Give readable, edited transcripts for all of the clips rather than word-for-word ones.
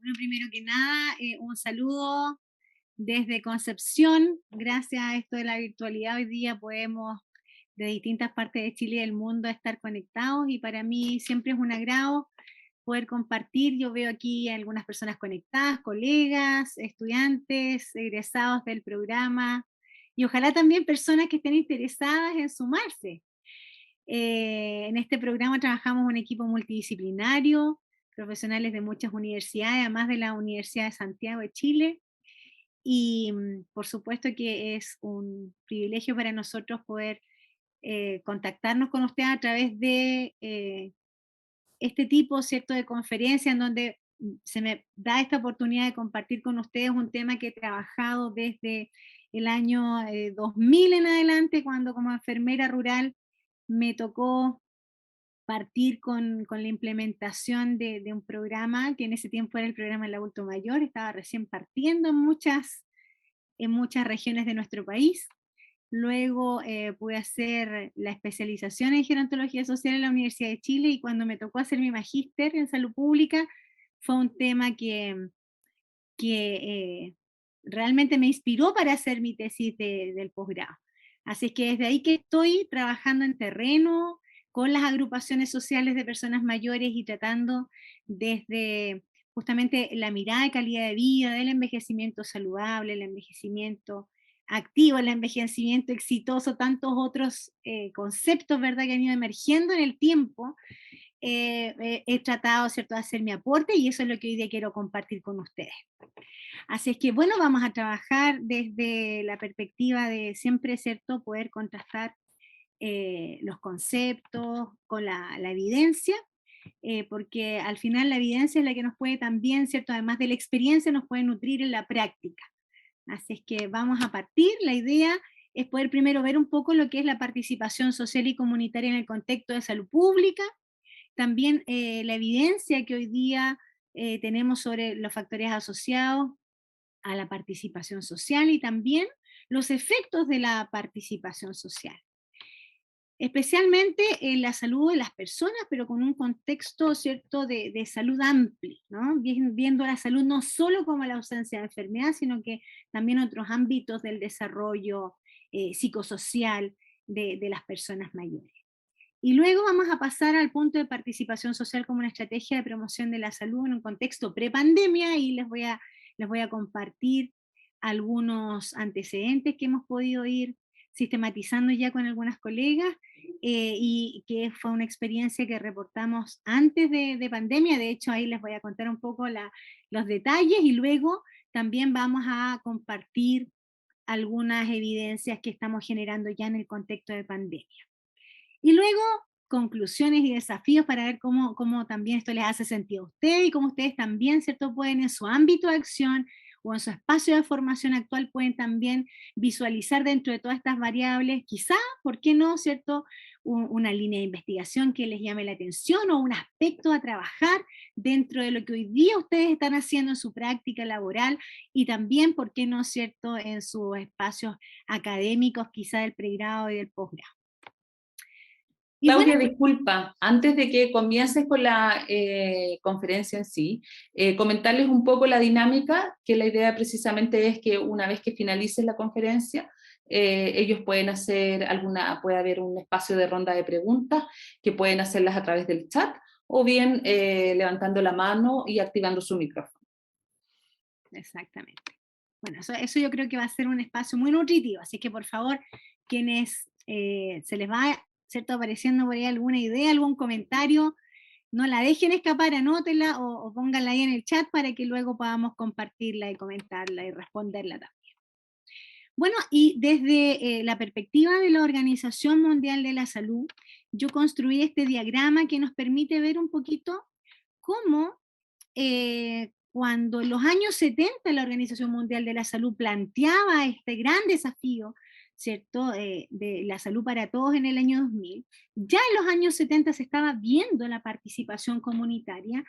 Bueno, primero que nada, un saludo desde Concepción. Gracias a esto de la virtualidad, hoy día podemos de distintas partes de Chile y del mundo estar conectados y para mí siempre es un agrado poder compartir. Yo veo aquí algunas personas conectadas, colegas, estudiantes, egresados del programa y ojalá también personas que estén interesadas en sumarse. En este programa trabajamos un equipo multidisciplinario, profesionales de muchas universidades, además de la Universidad de Santiago de Chile. Y por supuesto que es un privilegio para nosotros poder contactarnos con usted a través de este tipo, ¿cierto?, de conferencia en donde se me da esta oportunidad de compartir con ustedes un tema que he trabajado desde el año 2000 en adelante, cuando como enfermera rural me tocó partir con la implementación de un programa que en ese tiempo era el programa del adulto mayor, estaba recién partiendo en muchas regiones de nuestro país. Luego pude hacer la especialización en gerontología social en la Universidad de Chile y cuando me tocó hacer mi magíster en salud pública fue un tema que realmente me inspiró para hacer mi tesis del posgrado. Así es que desde ahí que estoy trabajando en terreno con las agrupaciones sociales de personas mayores y tratando desde justamente la mirada de calidad de vida, del envejecimiento saludable, el envejecimiento activo, el envejecimiento exitoso, tantos otros conceptos, ¿verdad?, que han ido emergiendo en el tiempo. He tratado, ¿cierto?, de hacer mi aporte y eso es lo que hoy día quiero compartir con ustedes. Así es que bueno, vamos a trabajar desde la perspectiva de siempre, ¿cierto?, poder contrastar los conceptos con la evidencia, porque al final la evidencia es la que nos puede también, ¿cierto?, además de la experiencia, nos puede nutrir en la práctica. Así es que vamos a partir, la idea es poder primero ver un poco lo que es la participación social y comunitaria en el contexto de salud pública, también la evidencia que hoy día tenemos sobre los factores asociados a la participación social y también los efectos de la participación social, especialmente en la salud de las personas, pero con un contexto, ¿cierto?, de salud amplio, ¿no? Viendo la salud no solo como la ausencia de enfermedad, sino que también otros ámbitos del desarrollo psicosocial de las personas mayores. Y luego vamos a pasar al punto de participación social como una estrategia de promoción de la salud en un contexto prepandemia y les voy a compartir algunos antecedentes que hemos podido ir sistematizando ya con algunas colegas y que fue una experiencia que reportamos antes de pandemia. De hecho, ahí les voy a contar un poco los detalles y luego también vamos a compartir algunas evidencias que estamos generando ya en el contexto de pandemia. Y luego, conclusiones y desafíos para ver cómo también esto les hace sentido a ustedes y cómo ustedes también, ¿cierto?, pueden en su ámbito de acción o en su espacio de formación actual pueden también visualizar dentro de todas estas variables, quizá, ¿por qué no?, ¿cierto?, una línea de investigación que les llame la atención o un aspecto a trabajar dentro de lo que hoy día ustedes están haciendo en su práctica laboral y también, ¿por qué no?, ¿cierto?, en sus espacios académicos, quizá del pregrado y del posgrado. Y bueno, Claudia, disculpa, antes de que comiences con la conferencia en sí, comentarles un poco la dinámica, que la idea precisamente es que una vez que finalices la conferencia, ellos pueden hacer puede haber un espacio de ronda de preguntas que pueden hacerlas a través del chat o bien levantando la mano y activando su micrófono. exactamente. Bueno, eso yo creo que va a ser un espacio muy nutritivo, así que por favor, quienes se les va, ¿cierto?, apareciendo por ahí alguna idea, algún comentario, no la dejen escapar, anótenla o pónganla ahí en el chat para que luego podamos compartirla y comentarla y responderla también. Bueno, y desde la perspectiva de la Organización Mundial de la Salud, yo construí este diagrama que nos permite ver un poquito cómo cuando en los años 70 la Organización Mundial de la Salud planteaba este gran desafío, ¿cierto?, de la salud para todos en el año 2000, ya en los años 70 se estaba viendo la participación comunitaria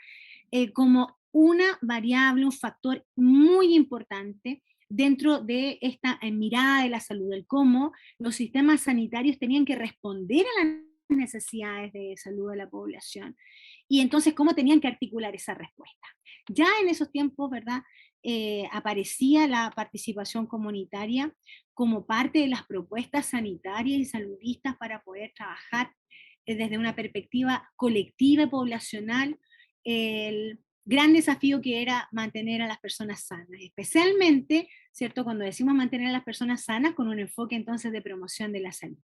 como una variable, un factor muy importante dentro de esta mirada de la salud, del cómo los sistemas sanitarios tenían que responder a la necesidades de salud de la población. Y entonces, ¿cómo tenían que articular esa respuesta? Ya en esos tiempos, ¿verdad? Aparecía la participación comunitaria como parte de las propuestas sanitarias y saludistas para poder trabajar desde una perspectiva colectiva y poblacional el gran desafío que era mantener a las personas sanas, especialmente, ¿cierto? Cuando decimos mantener a las personas sanas con un enfoque entonces de promoción de la salud.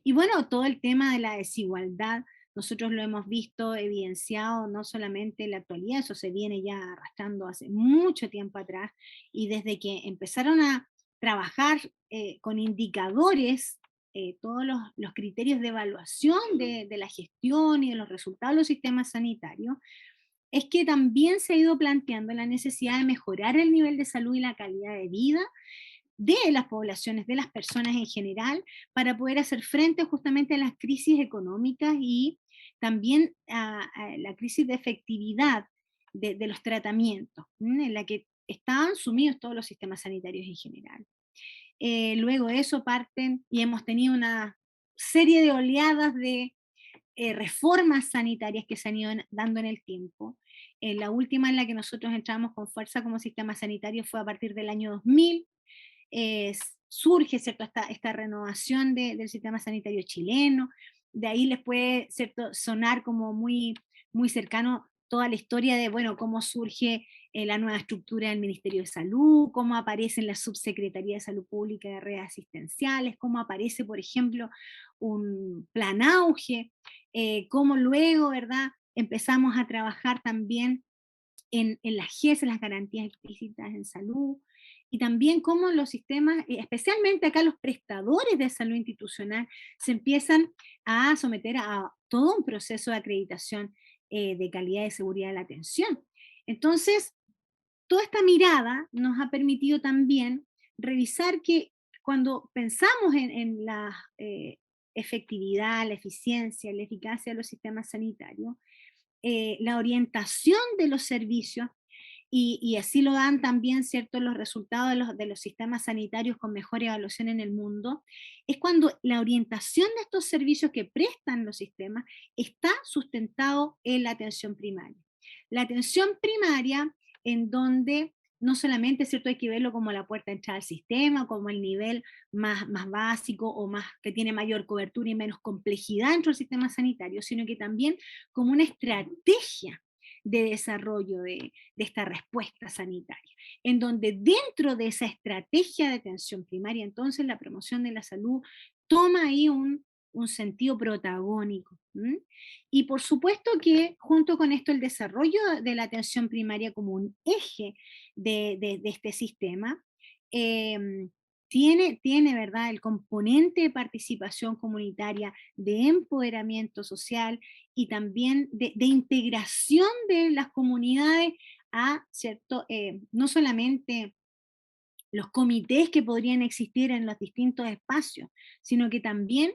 Y bueno, todo el tema de la desigualdad, nosotros lo hemos visto evidenciado no solamente en la actualidad, eso se viene ya arrastrando hace mucho tiempo atrás, y desde que empezaron a trabajar con indicadores, todos los criterios de evaluación de la gestión y de los resultados de los sistemas sanitarios, es que también se ha ido planteando la necesidad de mejorar el nivel de salud y la calidad de vida de las poblaciones, de las personas en general, para poder hacer frente justamente a las crisis económicas y también a la crisis de efectividad de los tratamientos, en la que estaban sumidos todos los sistemas sanitarios en general. Luego de eso parten y hemos tenido una serie de oleadas de reformas sanitarias que se han ido dando en el tiempo. La última en la que nosotros entramos con fuerza como sistema sanitario fue a partir del año 2000, eh, surge, ¿cierto?, esta renovación del sistema sanitario chileno. De ahí les puede, ¿cierto?, sonar como muy, muy cercano toda la historia de, bueno, cómo surge la nueva estructura del Ministerio de Salud, cómo aparece en la Subsecretaría de Salud Pública de Redes Asistenciales, cómo aparece, por ejemplo, un plan auge, cómo luego, ¿verdad?, empezamos a trabajar también en las GES, en las garantías explícitas en salud, y también cómo los sistemas, especialmente acá los prestadores de salud institucional, se empiezan a someter a todo un proceso de acreditación de calidad y seguridad de la atención. Entonces, toda esta mirada nos ha permitido también revisar que cuando pensamos en la efectividad, la eficiencia, la eficacia de los sistemas sanitarios, la orientación de los servicios, y así lo dan también, ¿cierto?, los resultados de los sistemas sanitarios con mejor evaluación en el mundo, es cuando la orientación de estos servicios que prestan los sistemas está sustentado en la atención primaria. La atención primaria en donde no solamente, ¿cierto?, hay que verlo como la puerta de entrada al sistema, como el nivel más básico o más que tiene mayor cobertura y menos complejidad dentro del sistema sanitario, sino que también como una estrategia de desarrollo de esta respuesta sanitaria, en donde dentro de esa estrategia de atención primaria, entonces la promoción de la salud toma ahí un sentido protagónico. ¿M? Y por supuesto que junto con esto el desarrollo de la atención primaria como un eje de este sistema, em, tiene, ¿verdad?, el componente de participación comunitaria, de empoderamiento social y también de integración de las comunidades a, ¿cierto? No solamente los comités que podrían existir en los distintos espacios, sino que también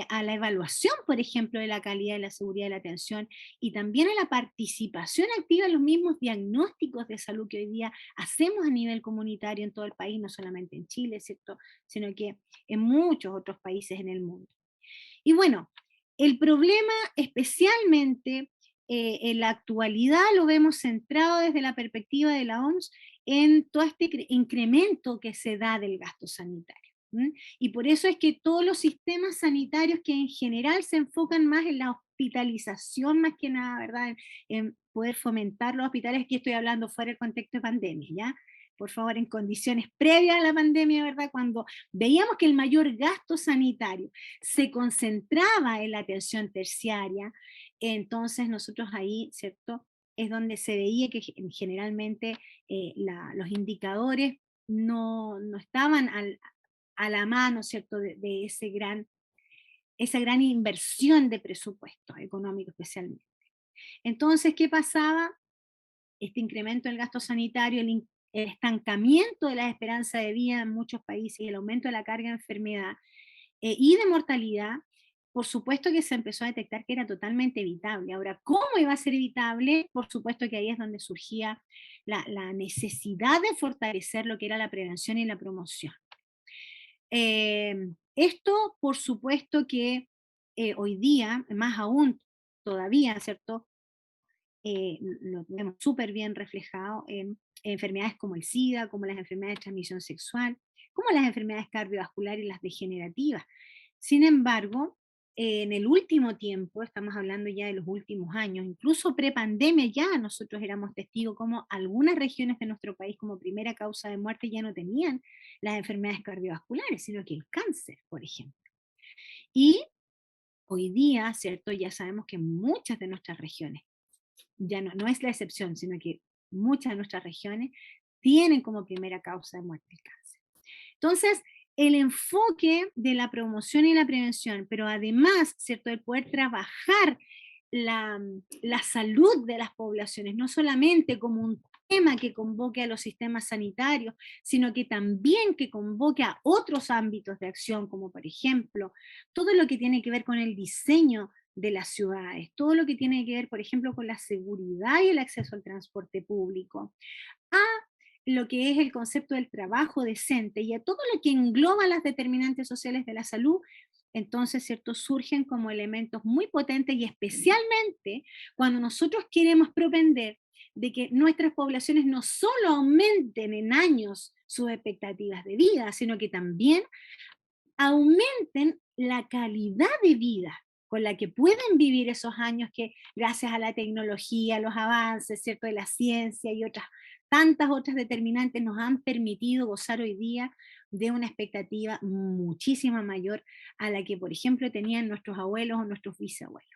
a la evaluación, por ejemplo, de la calidad y la seguridad de la atención, y también a la participación activa en los mismos diagnósticos de salud que hoy día hacemos a nivel comunitario en todo el país, no solamente en Chile, ¿cierto?, sino que en muchos otros países en el mundo. Y bueno, el problema especialmente en la actualidad lo vemos centrado desde la perspectiva de la OMS en todo este incremento que se da del gasto sanitario. ¿M? Y por eso es que todos los sistemas sanitarios que en general se enfocan más en la hospitalización, más que nada, ¿verdad? En poder fomentar los hospitales, aquí estoy hablando fuera del contexto de pandemia, ¿ya? Por favor, en condiciones previas a la pandemia, ¿verdad? Cuando veíamos que el mayor gasto sanitario se concentraba en la atención terciaria, entonces nosotros ahí, ¿cierto?, es donde se veía que generalmente los indicadores no estaban a la mano, ¿cierto?, de esa gran inversión de presupuesto económico especialmente. Entonces, ¿qué pasaba? Este incremento del gasto sanitario, el estancamiento de la esperanza de vida en muchos países y el aumento de la carga de enfermedad y de mortalidad, por supuesto que se empezó a detectar que era totalmente evitable. Ahora, ¿cómo iba a ser evitable? Por supuesto que ahí es donde surgía la necesidad de fortalecer lo que era la prevención y la promoción. Esto, por supuesto que hoy día, más aún todavía, ¿cierto? Lo vemos súper bien reflejado en enfermedades como el SIDA, como las enfermedades de transmisión sexual, como las enfermedades cardiovasculares y las degenerativas. Sin embargo, en el último tiempo, estamos hablando ya de los últimos años, incluso prepandemia ya nosotros éramos testigos como algunas regiones de nuestro país como primera causa de muerte ya no tenían las enfermedades cardiovasculares, sino que el cáncer, por ejemplo. Y hoy día, ¿cierto? Ya sabemos que muchas de nuestras regiones, ya no es la excepción, sino que muchas de nuestras regiones tienen como primera causa de muerte el cáncer. Entonces, el enfoque de la promoción y la prevención, pero además, ¿cierto?, el poder trabajar la salud de las poblaciones, no solamente como un tema que convoque a los sistemas sanitarios, sino que también que convoque a otros ámbitos de acción, como por ejemplo, todo lo que tiene que ver con el diseño de las ciudades, todo lo que tiene que ver, por ejemplo, con la seguridad y el acceso al transporte público, a lo que es el concepto del trabajo decente y a todo lo que engloba las determinantes sociales de la salud, entonces, ¿cierto? Surgen como elementos muy potentes y especialmente cuando nosotros queremos propender de que nuestras poblaciones no solo aumenten en años sus expectativas de vida, sino que también aumenten la calidad de vida con la que pueden vivir esos años que gracias a la tecnología, los avances, ¿cierto?, de la ciencia y otras tantas otras determinantes nos han permitido gozar hoy día de una expectativa muchísima mayor a la que, por ejemplo, tenían nuestros abuelos o nuestros bisabuelos.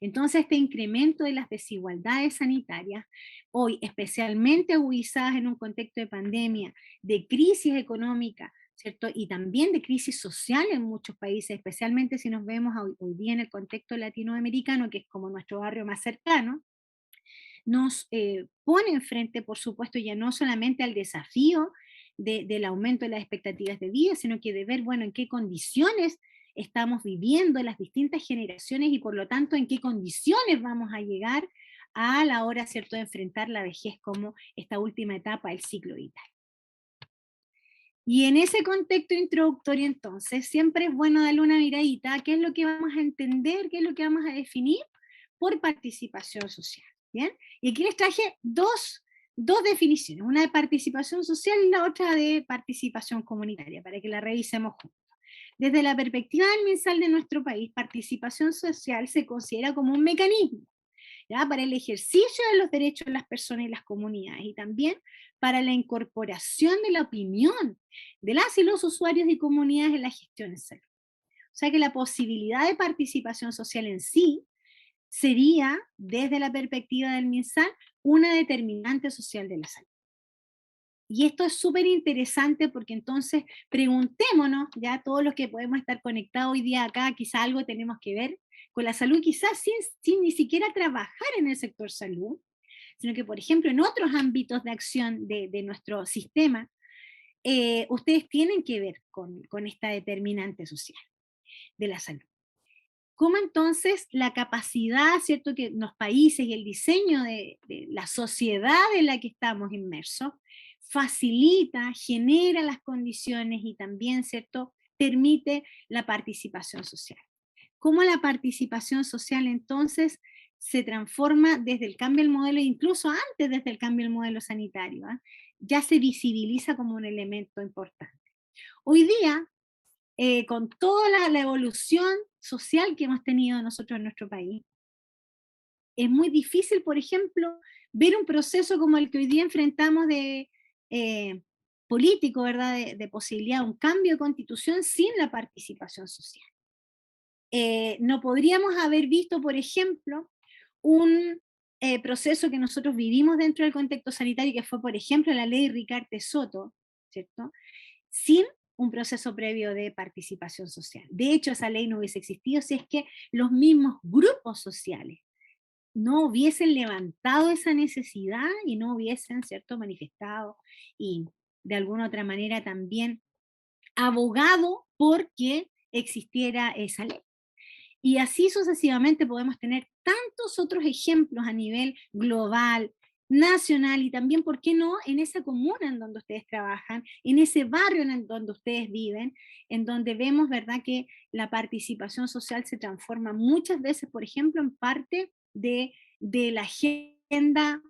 Entonces, este incremento de las desigualdades sanitarias, hoy especialmente agudizadas en un contexto de pandemia, de crisis económica, ¿cierto? Y también de crisis social en muchos países, especialmente si nos vemos hoy día en el contexto latinoamericano, que es como nuestro barrio más cercano, nos pone enfrente, por supuesto, ya no solamente al desafío del aumento de las expectativas de vida, sino que de ver, bueno, en qué condiciones estamos viviendo las distintas generaciones y por lo tanto en qué condiciones vamos a llegar a la hora, ¿cierto?, de enfrentar la vejez como esta última etapa del ciclo vital. Y en ese contexto introductorio, entonces, siempre es bueno darle una miradita a qué es lo que vamos a entender, qué es lo que vamos a definir por participación social. ¿Bien? Y aquí les traje dos definiciones, una de participación social y la otra de participación comunitaria, para que la revisemos juntos. Desde la perspectiva del MinSal de nuestro país, participación social se considera como un mecanismo, ¿ya?, para el ejercicio de los derechos de las personas y las comunidades, y también para la incorporación de la opinión de las y los usuarios y comunidades en la gestión de salud. O sea que la posibilidad de participación social en sí sería, desde la perspectiva del MinSal, una determinante social de la salud. Y esto es súper interesante porque entonces preguntémonos, ya todos los que podemos estar conectados hoy día acá, quizá algo tenemos que ver con la salud, quizás sin ni siquiera trabajar en el sector salud, sino que, por ejemplo, en otros ámbitos de acción de nuestro sistema, ustedes tienen que ver con esta determinante social de la salud. ¿Cómo entonces la capacidad, cierto, que los países y el diseño de la sociedad en la que estamos inmersos facilita, genera las condiciones y también, cierto, permite la participación social? ¿Cómo la participación social entonces se transforma desde el cambio del modelo, incluso antes desde el cambio del modelo sanitario? ¿Ah? Ya se visibiliza como un elemento importante. Hoy día, con toda la evolución social que hemos tenido nosotros en nuestro país, es muy difícil, por ejemplo, ver un proceso como el que hoy día enfrentamos de eh, político, ¿verdad? De posibilidad de un cambio de constitución sin la participación social. No podríamos haber visto, por ejemplo, un proceso que nosotros vivimos dentro del contexto sanitario, que fue, por ejemplo, la ley Ricarte Soto, ¿cierto?, sin un proceso previo de participación social. De hecho, esa ley no hubiese existido si es que los mismos grupos sociales no hubiesen levantado esa necesidad y no hubiesen, ¿cierto?, manifestado y de alguna otra manera también abogado por que existiera esa ley. Y así sucesivamente podemos tener tantos otros ejemplos a nivel global, nacional y también, ¿por qué no?, en esa comuna en donde ustedes trabajan, en ese barrio en donde ustedes viven, en donde vemos, ¿verdad?, que la participación social se transforma muchas veces, por ejemplo, en parte de la agenda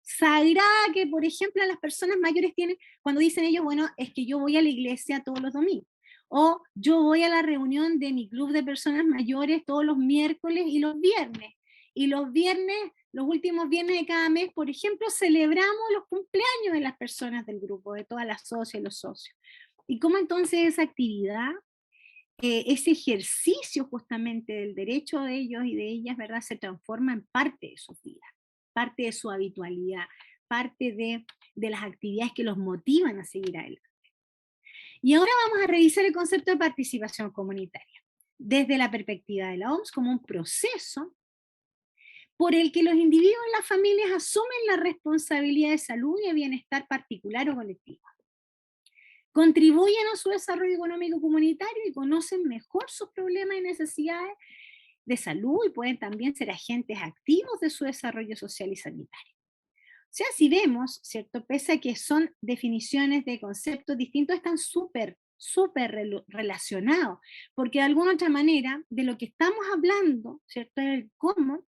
sagrada que, por ejemplo, las personas mayores tienen cuando dicen ellos, bueno, es que yo voy a la iglesia todos los domingos, o yo voy a la reunión de mi club de personas mayores todos los miércoles y los viernes. Y los viernes, los últimos viernes de cada mes, por ejemplo, celebramos los cumpleaños de las personas del grupo, de todas las socias y los socios. Y cómo entonces esa actividad, ese ejercicio justamente del derecho de ellos y de ellas, ¿verdad?, se transforma en parte de sus vidas, parte de su habitualidad, parte de las actividades que los motivan a seguir adelante. Y ahora vamos a revisar el concepto de participación comunitaria, desde la perspectiva de la OMS como un proceso por el que los individuos y las familias asumen la responsabilidad de salud y de bienestar particular o colectivo. Contribuyen a su desarrollo económico comunitario y conocen mejor sus problemas y necesidades de salud y pueden también ser agentes activos de su desarrollo social y sanitario. O sea, si vemos, ¿cierto? Pese a que son definiciones de conceptos distintos, están súper relacionados, porque de alguna otra manera, de lo que estamos hablando, ¿cierto? Es el cómo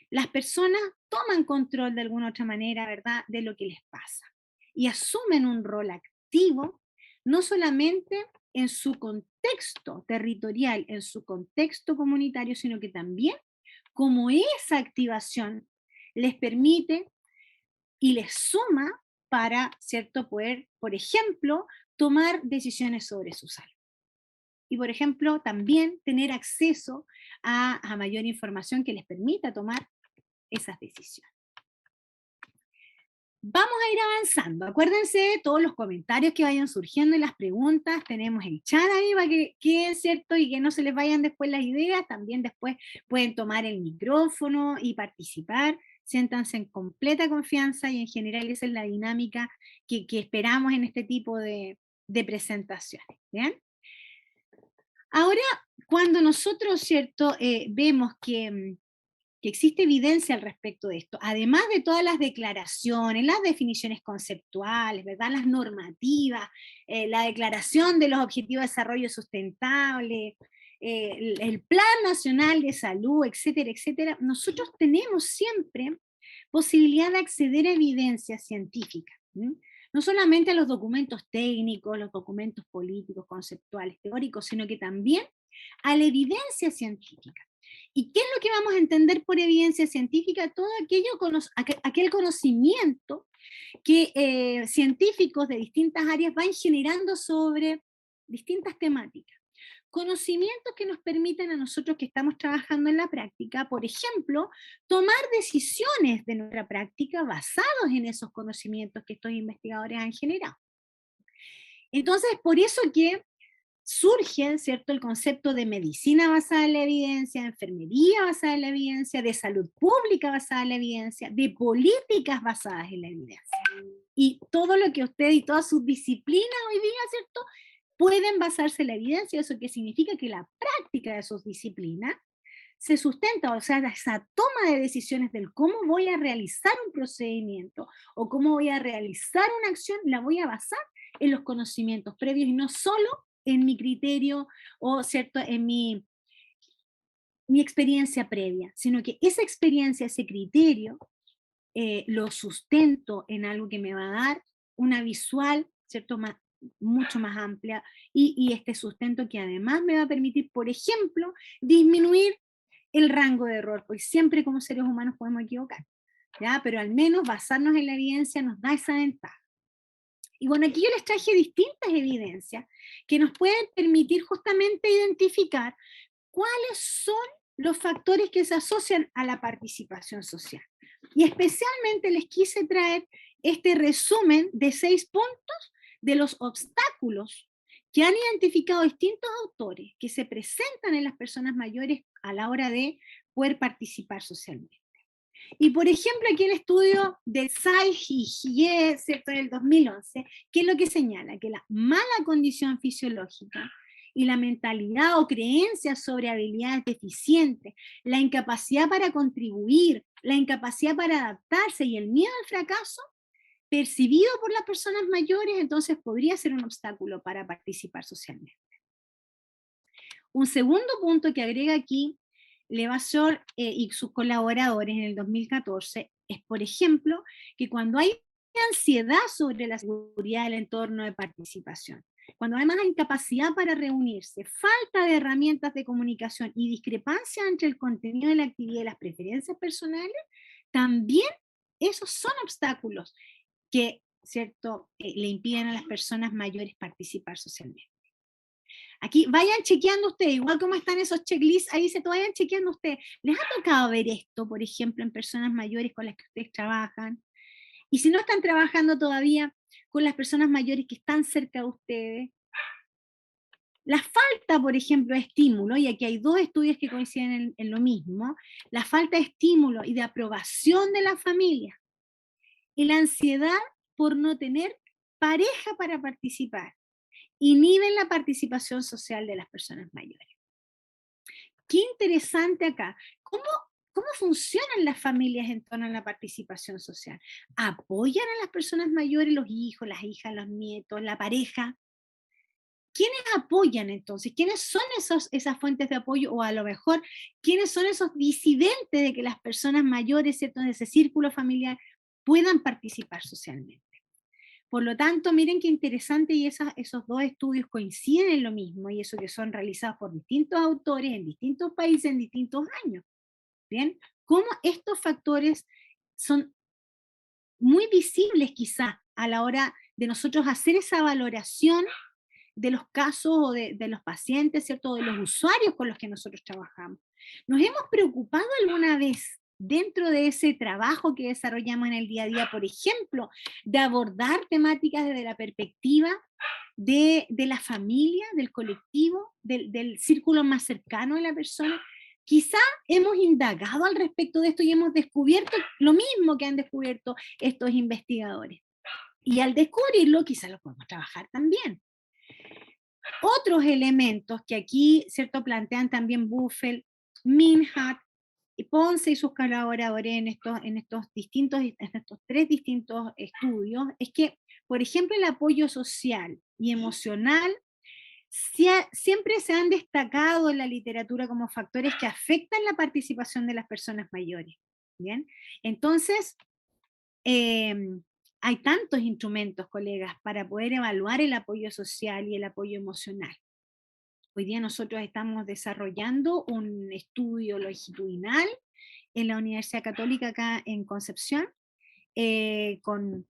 las personas toman control de alguna otra manera, ¿verdad?, de lo que les pasa. Y asumen un rol activo, no solamente en su contexto territorial, en su contexto comunitario, sino que también como esa activación les permite y les suma para, ¿cierto?, poder, por ejemplo, tomar decisiones sobre su salud. Y, por ejemplo, también tener acceso a mayor información que les permita tomar esas decisiones. Vamos a ir avanzando. Acuérdense de todos los comentarios que vayan surgiendo y las preguntas. Tenemos el chat ahí para que queden, ¿cierto? Y que no se les vayan después las ideas. También después pueden tomar el micrófono y participar. Siéntanse en completa confianza y en general esa es la dinámica que esperamos en este tipo de presentaciones. ¿Bien? Ahora, cuando nosotros, ¿cierto? Vemos que existe evidencia al respecto de esto, además de todas las declaraciones, las definiciones conceptuales, ¿verdad?, las normativas, la declaración de los Objetivos de Desarrollo Sustentable, el Plan Nacional de Salud, etcétera, etcétera, nosotros tenemos siempre posibilidad de acceder a evidencia científica, ¿m? No solamente a los documentos técnicos, los documentos políticos, conceptuales, teóricos, sino que también a la evidencia científica. ¿Y qué es lo que vamos a entender por evidencia científica? Todo aquel conocimiento que científicos de distintas áreas van generando sobre distintas temáticas. Conocimientos que nos permiten a nosotros que estamos trabajando en la práctica, por ejemplo, tomar decisiones de nuestra práctica basados en esos conocimientos que estos investigadores han generado. Entonces, por eso que surge, ¿cierto?, el concepto de medicina basada en la evidencia, de enfermería basada en la evidencia, de salud pública basada en la evidencia, de políticas basadas en la evidencia. Y todo lo que usted y todas sus disciplinas hoy día, ¿cierto?, pueden basarse en la evidencia. ¿Eso qué significa? Que la práctica de sus disciplinas se sustenta, o sea, esa toma de decisiones del cómo voy a realizar un procedimiento o cómo voy a realizar una acción, la voy a basar en los conocimientos previos y no solo en mi criterio o, ¿cierto?, en mi experiencia previa, sino que esa experiencia, ese criterio, lo sustento en algo que me va a dar una visual, ¿cierto?, mucho más amplia y este sustento que además me va a permitir, por ejemplo, disminuir el rango de error, porque siempre como seres humanos podemos equivocar, ¿ya? Pero al menos basarnos en la evidencia nos da esa ventaja. Y bueno, aquí yo les traje distintas evidencias que nos pueden permitir justamente identificar cuáles son los factores que se asocian a la participación social. Y especialmente les quise traer este resumen de 6 puntos de los obstáculos que han identificado distintos autores que se presentan en las personas mayores a la hora de poder participar socialmente. Y por ejemplo, aquí el estudio de Tsai y Hye, ¿cierto?, del 2011, ¿qué es lo que señala? Que la mala condición fisiológica y la mentalidad o creencias sobre habilidades deficientes, la incapacidad para contribuir, la incapacidad para adaptarse y el miedo al fracaso, percibido por las personas mayores, entonces podría ser un obstáculo para participar socialmente. Un segundo punto que agrega aquí Levasseur y sus colaboradores en el 2014 es, por ejemplo, que cuando hay ansiedad sobre la seguridad del entorno de participación, cuando además hay incapacidad para reunirse, falta de herramientas de comunicación y discrepancia entre el contenido de la actividad y las preferencias personales, también esos son obstáculos que, ¿cierto?, le impiden a las personas mayores participar socialmente. Aquí vayan chequeando ustedes, igual como están esos checklists, ahí se vayan chequeando ustedes. ¿Les ha tocado ver esto, por ejemplo, en personas mayores con las que ustedes trabajan? Y si no están trabajando todavía con las personas mayores que están cerca de ustedes, la falta, por ejemplo, de estímulo, y aquí hay dos estudios que coinciden en lo mismo, la falta de estímulo y de aprobación de la familia, y la ansiedad por no tener pareja para participar, inhiben la participación social de las personas mayores. Qué interesante acá. ¿Cómo funcionan las familias en torno a la participación social? ¿Apoyan a las personas mayores, los hijos, las hijas, los nietos, la pareja? ¿Quiénes apoyan entonces? ¿Quiénes son esas fuentes de apoyo? O a lo mejor, ¿quiénes son esos disidentes de que las personas mayores, ¿cierto?, de ese círculo familiar puedan participar socialmente? Por lo tanto, miren qué interesante, y esos dos estudios coinciden en lo mismo, y eso que son realizados por distintos autores en distintos países en distintos años. ¿Bien? Cómo estos factores son muy visibles quizá a la hora de nosotros hacer esa valoración de los casos o de los pacientes, ¿cierto? De los usuarios con los que nosotros trabajamos. ¿Nos hemos preocupado alguna vez dentro de ese trabajo que desarrollamos en el día a día, por ejemplo, de abordar temáticas desde la perspectiva de la familia, del colectivo, del círculo más cercano de la persona? Quizá hemos indagado al respecto de esto y hemos descubierto lo mismo que han descubierto estos investigadores. Y al descubrirlo, quizá lo podemos trabajar también. Otros elementos que aquí, ¿cierto?, plantean también Buffel, Minhat, Ponce y sus colaboradores en estos tres distintos estudios, es que, por ejemplo, el apoyo social y emocional siempre se han destacado en la literatura como factores que afectan la participación de las personas mayores. ¿Bien? Entonces, hay tantos instrumentos, colegas, para poder evaluar el apoyo social y el apoyo emocional. Hoy día nosotros estamos desarrollando un estudio longitudinal en la Universidad Católica acá en Concepción, con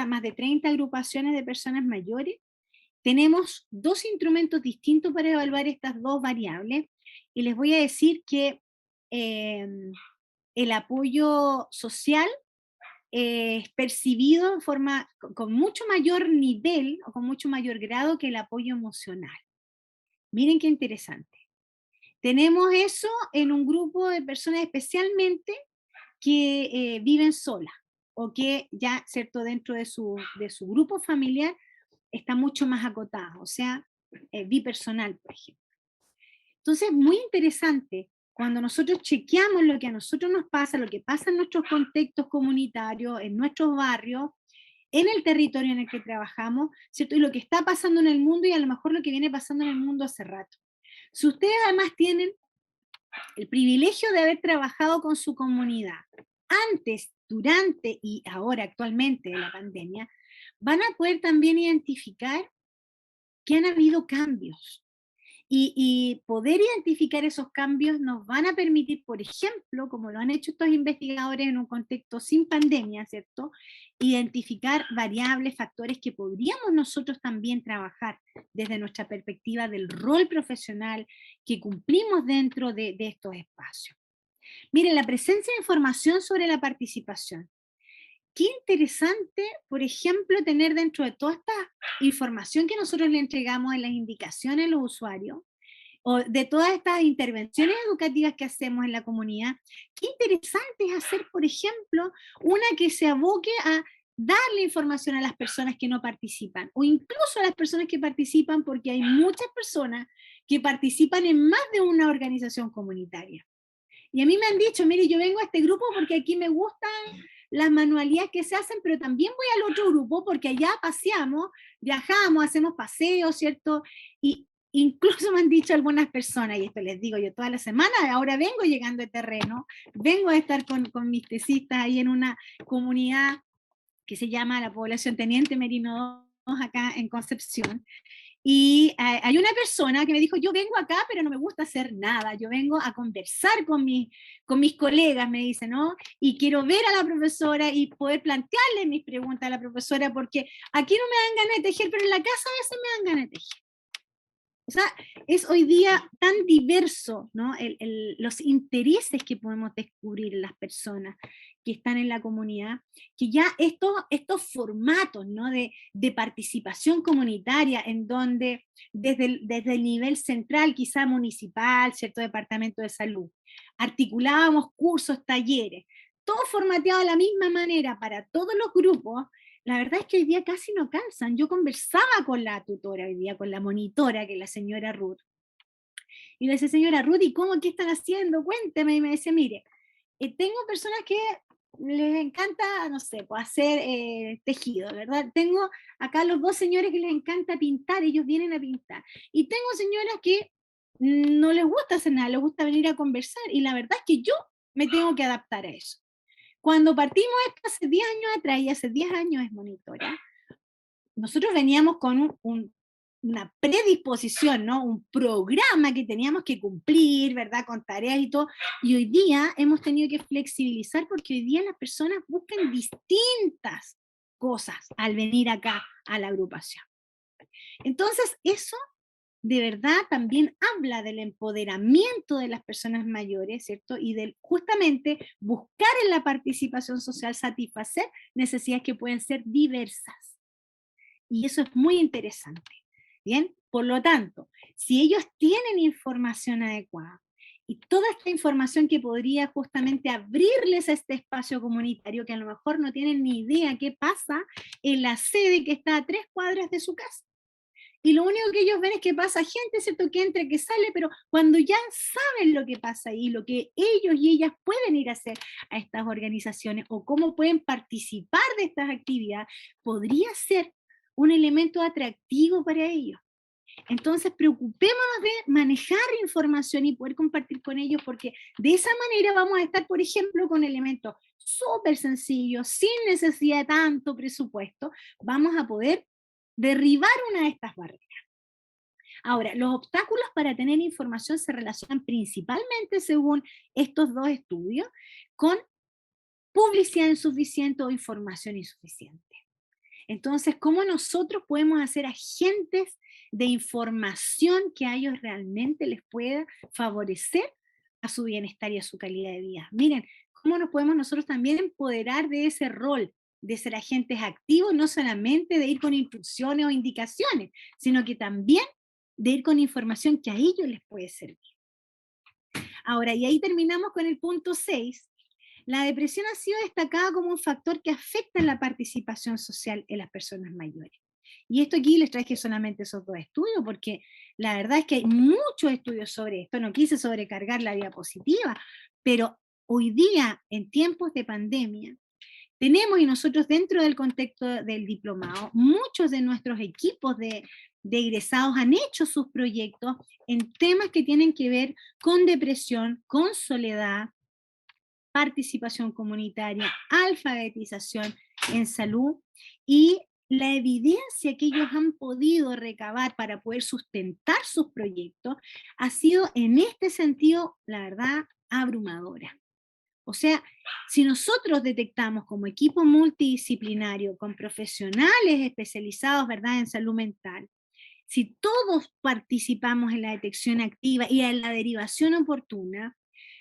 más de 30 agrupaciones de personas mayores. Tenemos dos instrumentos distintos para evaluar estas dos variables, y les voy a decir que el apoyo social es percibido con mucho mayor nivel o con mucho mayor grado que el apoyo emocional. Miren qué interesante. Tenemos eso en un grupo de personas especialmente que viven solas o que ya, ¿cierto?, dentro de su grupo familiar está mucho más acotado, o sea, bipersonal, por ejemplo. Entonces, muy interesante, cuando nosotros chequeamos lo que a nosotros nos pasa, lo que pasa en nuestros contextos comunitarios, en nuestros barrios, en el territorio en el que trabajamos, ¿cierto?, y lo que está pasando en el mundo y a lo mejor lo que viene pasando en el mundo hace rato. Si ustedes además tienen el privilegio de haber trabajado con su comunidad antes, durante y ahora actualmente de la pandemia, van a poder también identificar que han habido cambios. Y poder identificar esos cambios nos van a permitir, por ejemplo, como lo han hecho estos investigadores en un contexto sin pandemia, ¿cierto?, identificar variables, factores que podríamos nosotros también trabajar desde nuestra perspectiva del rol profesional que cumplimos dentro de estos espacios. Miren, la presencia de información sobre la participación. Qué interesante, por ejemplo, tener dentro de toda esta información que nosotros le entregamos en las indicaciones a los usuarios, o de todas estas intervenciones educativas que hacemos en la comunidad, qué interesante es hacer, por ejemplo, una que se aboque a darle información a las personas que no participan, o incluso a las personas que participan, porque hay muchas personas que participan en más de una organización comunitaria. Y a mí me han dicho, mire, yo vengo a este grupo porque aquí me gustan las manualidades que se hacen, pero también voy al otro grupo porque allá paseamos, viajamos, hacemos paseos, ¿cierto? Y incluso me han dicho algunas personas, y esto les digo yo toda la semana, ahora vengo llegando de terreno, vengo a estar con mis tesistas ahí en una comunidad que se llama la población Teniente Merino 2 acá en Concepción, y hay una persona que me dijo, yo vengo acá, pero no me gusta hacer nada, yo vengo a conversar con mis colegas, me dice, ¿no? Y quiero ver a la profesora y poder plantearle mis preguntas a la profesora, porque aquí no me dan ganas de tejer, pero en la casa a veces me dan ganas de tejer. O sea, es hoy día tan diverso, ¿no? Los intereses que podemos descubrir en las personas que están en la comunidad, que ya estos formatos, ¿no? de participación comunitaria, en donde desde el nivel central, quizá municipal, cierto departamento de salud, articulábamos cursos, talleres, todo formateado de la misma manera para todos los grupos. La verdad es que hoy día casi no calzan. Yo conversaba con la tutora hoy día, con la monitora, que es la señora Ruth, y le decía, señora Ruth, ¿y cómo, qué están haciendo? Cuénteme. Y me decía, mire, tengo personas que les encanta, no sé, pues hacer tejido, ¿verdad? Tengo acá los dos señores que les encanta pintar, ellos vienen a pintar. Y tengo señoras que no les gusta hacer nada, les gusta venir a conversar. Y la verdad es que yo me tengo que adaptar a eso. Cuando partimos esto hace 10 años atrás, y hace 10 años es monitora, nosotros veníamos con una predisposición, ¿no? Un programa que teníamos que cumplir, ¿verdad? Con tareas y todo. Y hoy día hemos tenido que flexibilizar porque hoy día las personas buscan distintas cosas al venir acá a la agrupación. Entonces, eso de verdad también habla del empoderamiento de las personas mayores, ¿cierto? Y del justamente buscar en la participación social satisfacer necesidades que pueden ser diversas. Y eso es muy interesante. Bien, por lo tanto, si ellos tienen información adecuada y toda esta información que podría justamente abrirles a este espacio comunitario, que a lo mejor no tienen ni idea qué pasa en la sede que está a 3 cuadras de su casa. Y lo único que ellos ven es que pasa gente, ¿cierto? Que entra, que sale, pero cuando ya saben lo que pasa ahí, lo que ellos y ellas pueden ir a hacer a estas organizaciones o cómo pueden participar de estas actividades, podría ser un elemento atractivo para ellos. Entonces, preocupémonos de manejar información y poder compartir con ellos, porque de esa manera vamos a estar, por ejemplo, con elementos súper sencillos, sin necesidad de tanto presupuesto, vamos a poder derribar una de estas barreras. Ahora, los obstáculos para tener información se relacionan principalmente, según estos dos estudios, con publicidad insuficiente o información insuficiente. Entonces, ¿cómo nosotros podemos hacer agentes de información que a ellos realmente les pueda favorecer a su bienestar y a su calidad de vida? Miren, ¿cómo nos podemos nosotros también empoderar de ese rol de ser agentes activos, no solamente de ir con instrucciones o indicaciones, sino que también de ir con información que a ellos les puede servir? Ahora, y ahí terminamos con el punto 6. La depresión ha sido destacada como un factor que afecta en la participación social en las personas mayores. Y esto aquí les traje solamente esos dos estudios, porque la verdad es que hay muchos estudios sobre esto. No quise sobrecargar la diapositiva, pero hoy día, en tiempos de pandemia, tenemos, y nosotros dentro del contexto del diplomado, muchos de nuestros equipos de egresados han hecho sus proyectos en temas que tienen que ver con depresión, con soledad, participación comunitaria, alfabetización en salud, y la evidencia que ellos han podido recabar para poder sustentar sus proyectos ha sido en este sentido, la verdad, abrumadora. O sea, si nosotros detectamos como equipo multidisciplinario con profesionales especializados, ¿verdad?, en salud mental, si todos participamos en la detección activa y en la derivación oportuna,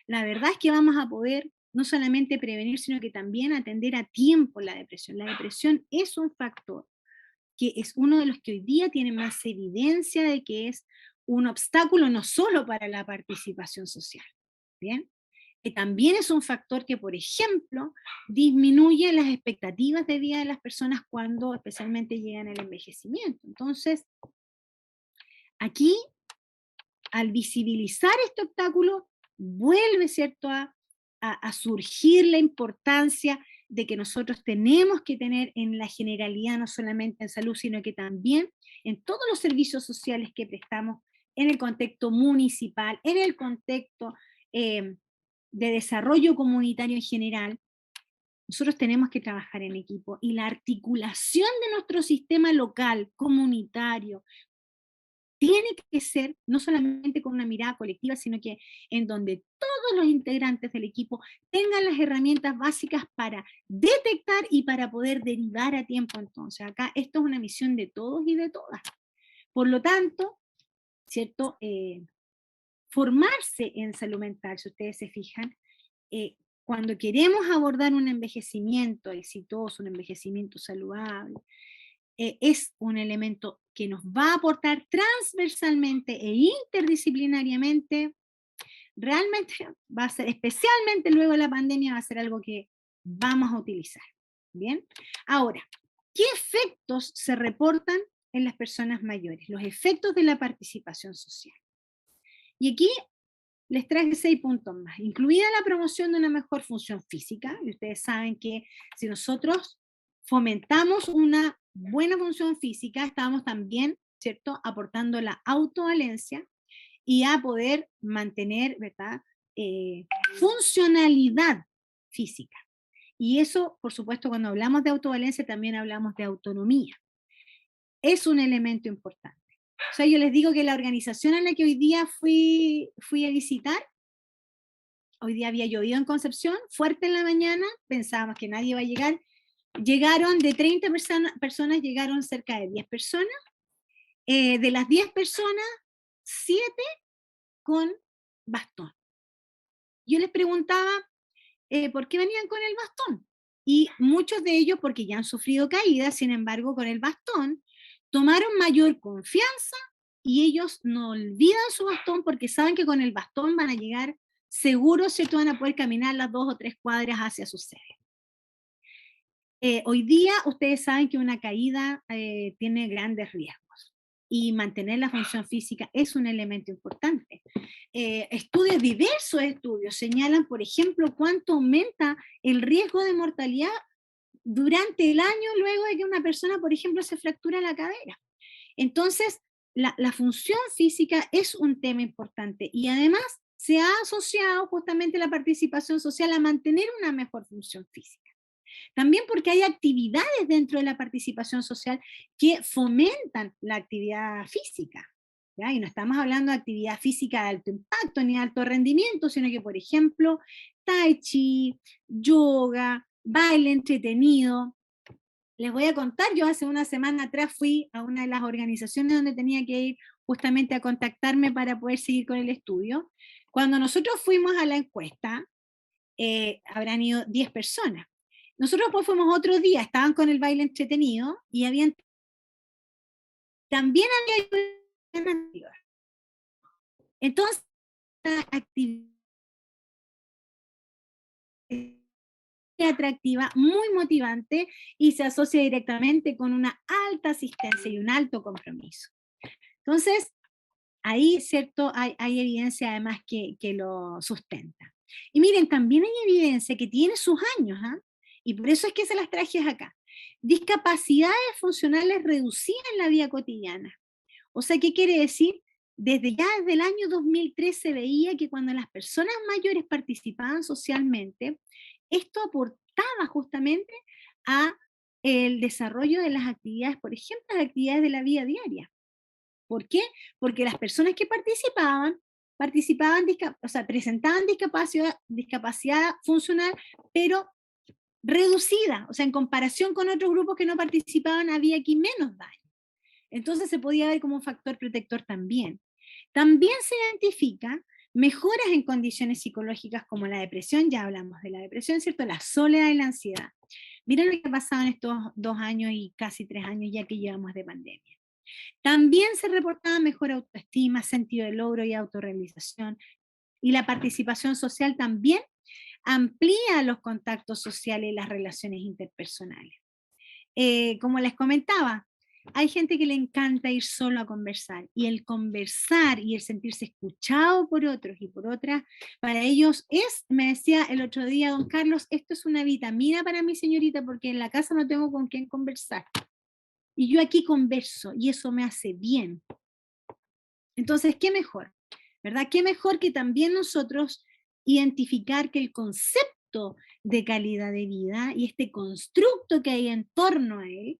la verdad es que vamos a poder no solamente prevenir, sino que también atender a tiempo la depresión. La depresión es un factor que es uno de los que hoy día tiene más evidencia de que es un obstáculo no solo para la participación social. ¿Bien? que también es un factor que, por ejemplo, disminuye las expectativas de vida de las personas cuando especialmente llegan al envejecimiento. Entonces, aquí, al visibilizar este obstáculo, vuelve, ¿cierto?, a surgir la importancia de que nosotros tenemos que tener en la generalidad, no solamente en salud, sino que también en todos los servicios sociales que prestamos en el contexto municipal, en el contexto eh, de desarrollo comunitario en general. Nosotros tenemos que trabajar en equipo y la articulación de nuestro sistema local, comunitario, tiene que ser no solamente con una mirada colectiva, sino que en donde todos los integrantes del equipo tengan las herramientas básicas para detectar y para poder derivar a tiempo. Entonces, acá esto es una misión de todos y de todas. Por lo tanto, ¿cierto? Formarse en salud mental, si ustedes se fijan, cuando queremos abordar un envejecimiento exitoso, un envejecimiento saludable, es un elemento que nos va a aportar transversalmente e interdisciplinariamente, realmente va a ser, especialmente luego de la pandemia, va a ser algo que vamos a utilizar. Bien, ahora, ¿qué efectos se reportan en las personas mayores? Los efectos de la participación social. Y aquí les traje 6 puntos más, incluida la promoción de una mejor función física, y ustedes saben que si nosotros fomentamos una buena función física, estamos también, ¿cierto?, aportando la autovalencia y a poder mantener, ¿verdad?, funcionalidad física. Y eso, por supuesto, cuando hablamos de autovalencia, también hablamos de autonomía. Es un elemento importante. O sea, yo les digo que la organización a la que hoy día fui a visitar, hoy día había llovido en Concepción, fuerte en la mañana, pensábamos que nadie iba a llegar. Llegaron de 30 personas, llegaron cerca de 10 personas. De las 10 personas, 7 con bastón. Yo les preguntaba por qué venían con el bastón. Y muchos de ellos, porque ya han sufrido caídas, sin embargo, con el bastón, tomaron mayor confianza y ellos no olvidan su bastón porque saben que con el bastón van a llegar seguros, ¿cierto? Van a poder caminar las 2 o 3 cuadras hacia su sede. Hoy día ustedes saben que una caída tiene grandes riesgos y mantener la función física es un elemento importante. Diversos estudios señalan, por ejemplo, cuánto aumenta el riesgo de mortalidad durante el año luego de que una persona, por ejemplo, se fractura la cadera. Entonces, la función física es un tema importante y además se ha asociado justamente la participación social a mantener una mejor función física. También porque hay actividades dentro de la participación social que fomentan la actividad física. ¿Ya? Y no estamos hablando de actividad física de alto impacto ni de alto rendimiento, sino que, por ejemplo, tai chi, yoga, baile entretenido. Les voy a contar, yo hace una semana atrás fui a una de las organizaciones donde tenía que ir justamente a contactarme para poder seguir con el estudio. Cuando nosotros fuimos a la encuesta, habrán ido 10 personas. Nosotros pues fuimos otro día, estaban con el baile entretenido y también había alternativas. Entonces, esta actividad atractiva, muy motivante y se asocia directamente con una alta asistencia y un alto compromiso. Entonces, ahí, ¿cierto? Hay evidencia además que lo sustenta. Y miren, también hay evidencia que tiene sus años, ¿ah? Y por eso es que se las traje acá. Discapacidades funcionales reducidas en la vida cotidiana. O sea, ¿qué quiere decir? Desde el año 2003 se veía que cuando las personas mayores participaban socialmente, esto aportaba justamente a el desarrollo de las actividades, por ejemplo, las actividades de la vida diaria. ¿Por qué? Porque las personas que o sea, presentaban discapacidad funcional, pero reducida, o sea, en comparación con otros grupos que no participaban, había aquí menos daño. Entonces se podía ver como un factor protector también. También se identifica mejoras en condiciones psicológicas como la depresión, ya hablamos de la depresión, ¿cierto? La soledad y la ansiedad. Miren lo que ha pasado en estos 2 años y casi 3 años ya que llevamos de pandemia. También se reportaba mejor autoestima, sentido de logro y autorrealización. Y la participación social también amplía los contactos sociales y las relaciones interpersonales. Como les comentaba, hay gente que le encanta ir solo a conversar, y el conversar y el sentirse escuchado por otros y por otras, para ellos me decía el otro día don Carlos, esto es una vitamina para mi señorita, porque en la casa no tengo con quién conversar. Y yo aquí converso, y eso me hace bien. Entonces, ¿qué mejor? ¿Verdad? ¿Qué mejor que también nosotros identificar que el concepto de calidad de vida y este constructo que hay en torno a él,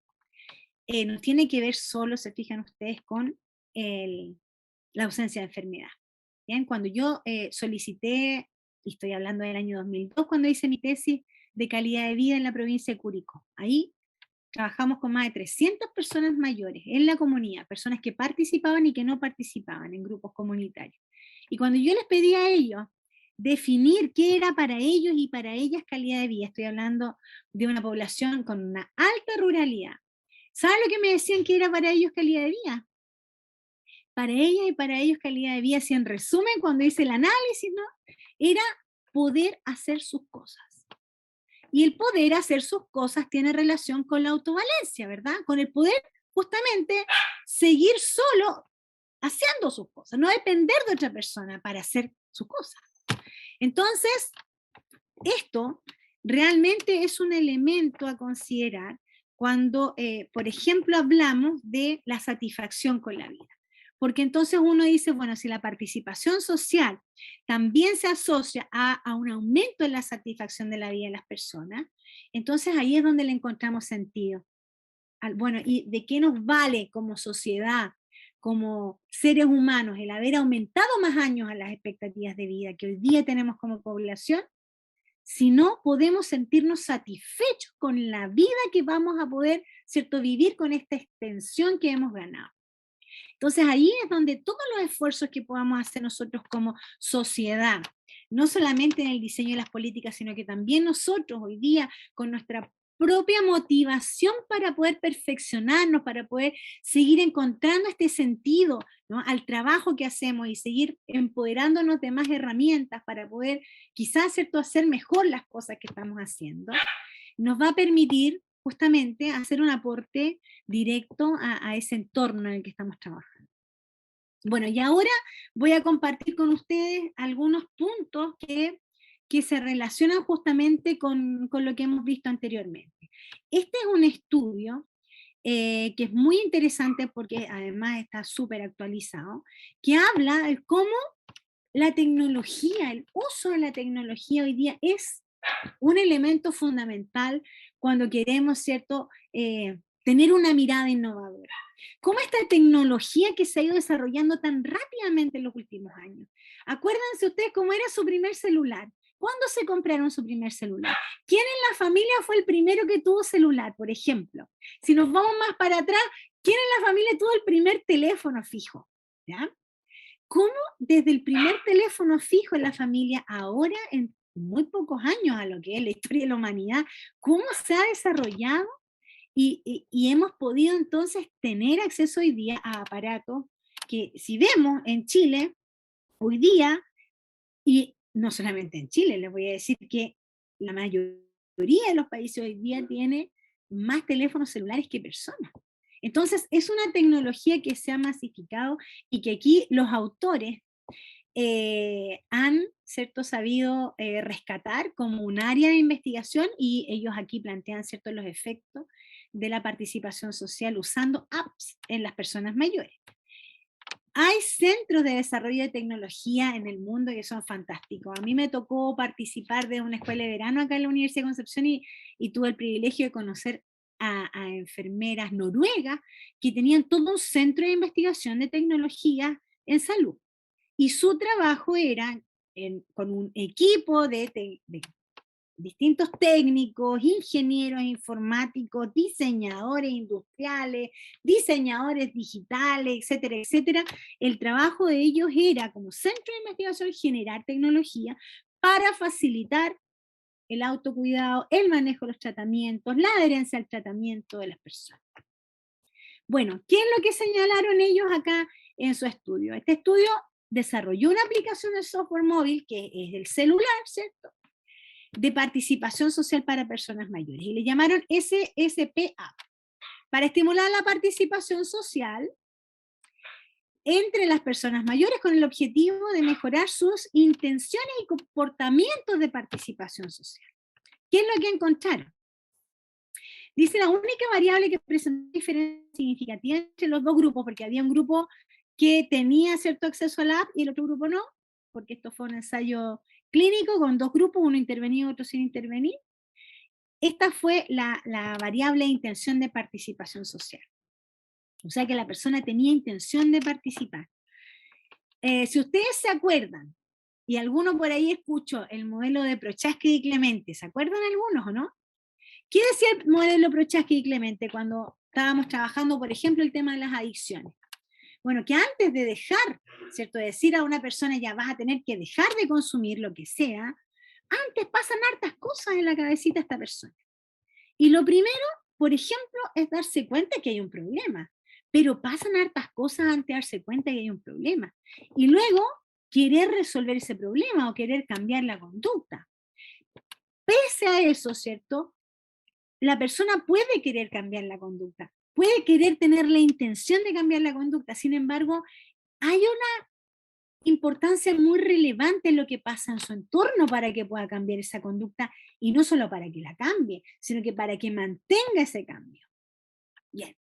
no tiene que ver solo, se fijan ustedes, con la ausencia de enfermedad. ¿Bien? Cuando yo solicité, y estoy hablando del año 2002, cuando hice mi tesis de calidad de vida en la provincia de Curicó, ahí trabajamos con más de 300 personas mayores en la comunidad, personas que participaban y que no participaban en grupos comunitarios. Y cuando yo les pedí a ellos definir qué era para ellos y para ellas calidad de vida, estoy hablando de una población con una alta ruralidad, ¿saben lo que me decían que era para ellos calidad de vida? Para ellas y para ellos calidad de vida, si en resumen, cuando hice el análisis, ¿no? Era poder hacer sus cosas. Y el poder hacer sus cosas tiene relación con la autovalencia, ¿verdad? Con el poder justamente seguir solo haciendo sus cosas, no depender de otra persona para hacer sus cosas. Entonces, esto realmente es un elemento a considerar cuando, por ejemplo, hablamos de la satisfacción con la vida. Porque entonces uno dice, bueno, si la participación social también se asocia a un aumento en la satisfacción de la vida de las personas, entonces ahí es donde le encontramos sentido. Bueno, ¿y de qué nos vale como sociedad, como seres humanos, el haber aumentado más años a las expectativas de vida que hoy día tenemos como población, si no podemos sentirnos satisfechos con la vida que vamos a poder, ¿cierto?, vivir con esta extensión que hemos ganado? Entonces ahí es donde todos los esfuerzos que podamos hacer nosotros como sociedad, no solamente en el diseño de las políticas, sino que también nosotros hoy día con nuestra propia motivación para poder perfeccionarnos, para poder seguir encontrando este sentido, ¿no?, al trabajo que hacemos y seguir empoderándonos de más herramientas para poder quizás, ¿cierto?, hacer mejor las cosas que estamos haciendo, nos va a permitir justamente hacer un aporte directo a ese entorno en el que estamos trabajando. Bueno, y ahora voy a compartir con ustedes algunos puntos que se relacionan justamente con lo que hemos visto anteriormente. Este es un estudio que es muy interesante porque además está súper actualizado, que habla de cómo la tecnología, el uso de la tecnología hoy día es un elemento fundamental cuando queremos, ¿cierto?, tener una mirada innovadora. ¿Cómo esta tecnología que se ha ido desarrollando tan rápidamente en los últimos años? Acuérdense ustedes cómo era su primer celular. ¿Cuándo se compraron su primer celular? ¿Quién en la familia fue el primero que tuvo celular, por ejemplo? Si nos vamos más para atrás, ¿quién en la familia tuvo el primer teléfono fijo? ¿Ya? ¿Cómo desde el primer teléfono fijo en la familia, ahora en muy pocos años a lo que es la historia de la humanidad, cómo se ha desarrollado y hemos podido entonces tener acceso hoy día a aparatos que, si vemos en Chile, hoy día, y no solamente en Chile, les voy a decir que la mayoría de los países hoy día tiene más teléfonos celulares que personas. Entonces, es una tecnología que se ha masificado y que aquí los autores han, ¿cierto?, sabido rescatar como un área de investigación, y ellos aquí plantean, ¿cierto?, los efectos de la participación social usando apps en las personas mayores. Hay centros de desarrollo de tecnología en el mundo que son fantásticos. A mí me tocó participar de una escuela de verano acá en la Universidad de Concepción y tuve el privilegio de conocer a enfermeras noruegas que tenían todo un centro de investigación de tecnología en salud. Y su trabajo era con un equipo de distintos técnicos, ingenieros informáticos, diseñadores industriales, diseñadores digitales, etcétera, etcétera. El trabajo de ellos era, como centro de investigación, generar tecnología para facilitar el autocuidado, el manejo de los tratamientos, la adherencia al tratamiento de las personas. Bueno, ¿qué es lo que señalaron ellos acá en su estudio? Este estudio desarrolló una aplicación de software móvil que es el celular, ¿cierto?, de participación social para personas mayores, y le llamaron SSPA, para estimular la participación social entre las personas mayores con el objetivo de mejorar sus intenciones y comportamientos de participación social. ¿Qué es lo que encontraron? Dice la única variable que presentó diferencia significativa entre los dos grupos, porque había un grupo que tenía cierto acceso a la app y el otro grupo no, porque esto fue un ensayo clínico con dos grupos, uno intervenido y otro sin intervenir. Esta fue la variable de intención de participación social. O sea que la persona tenía intención de participar. Si ustedes se acuerdan, y alguno por ahí escuchó el modelo de Prochaska y Clemente, ¿se acuerdan algunos o no? ¿Qué decía el modelo Prochaska y Clemente cuando estábamos trabajando, por ejemplo, el tema de las adicciones? Bueno, que antes de dejar, ¿cierto? De decir a una persona ya vas a tener que dejar de consumir lo que sea, antes pasan hartas cosas en la cabecita de esta persona. Y lo primero, por ejemplo, es darse cuenta que hay un problema. Pero pasan hartas cosas antes de darse cuenta que hay un problema. Y luego, querer resolver ese problema o querer cambiar la conducta. Pese a eso, ¿cierto? La persona puede querer cambiar la conducta, puede querer tener la intención de cambiar la conducta. Sin embargo, hay una importancia muy relevante en lo que pasa en su entorno para que pueda cambiar esa conducta, y no solo para que la cambie, sino que para que mantenga ese cambio. Bien,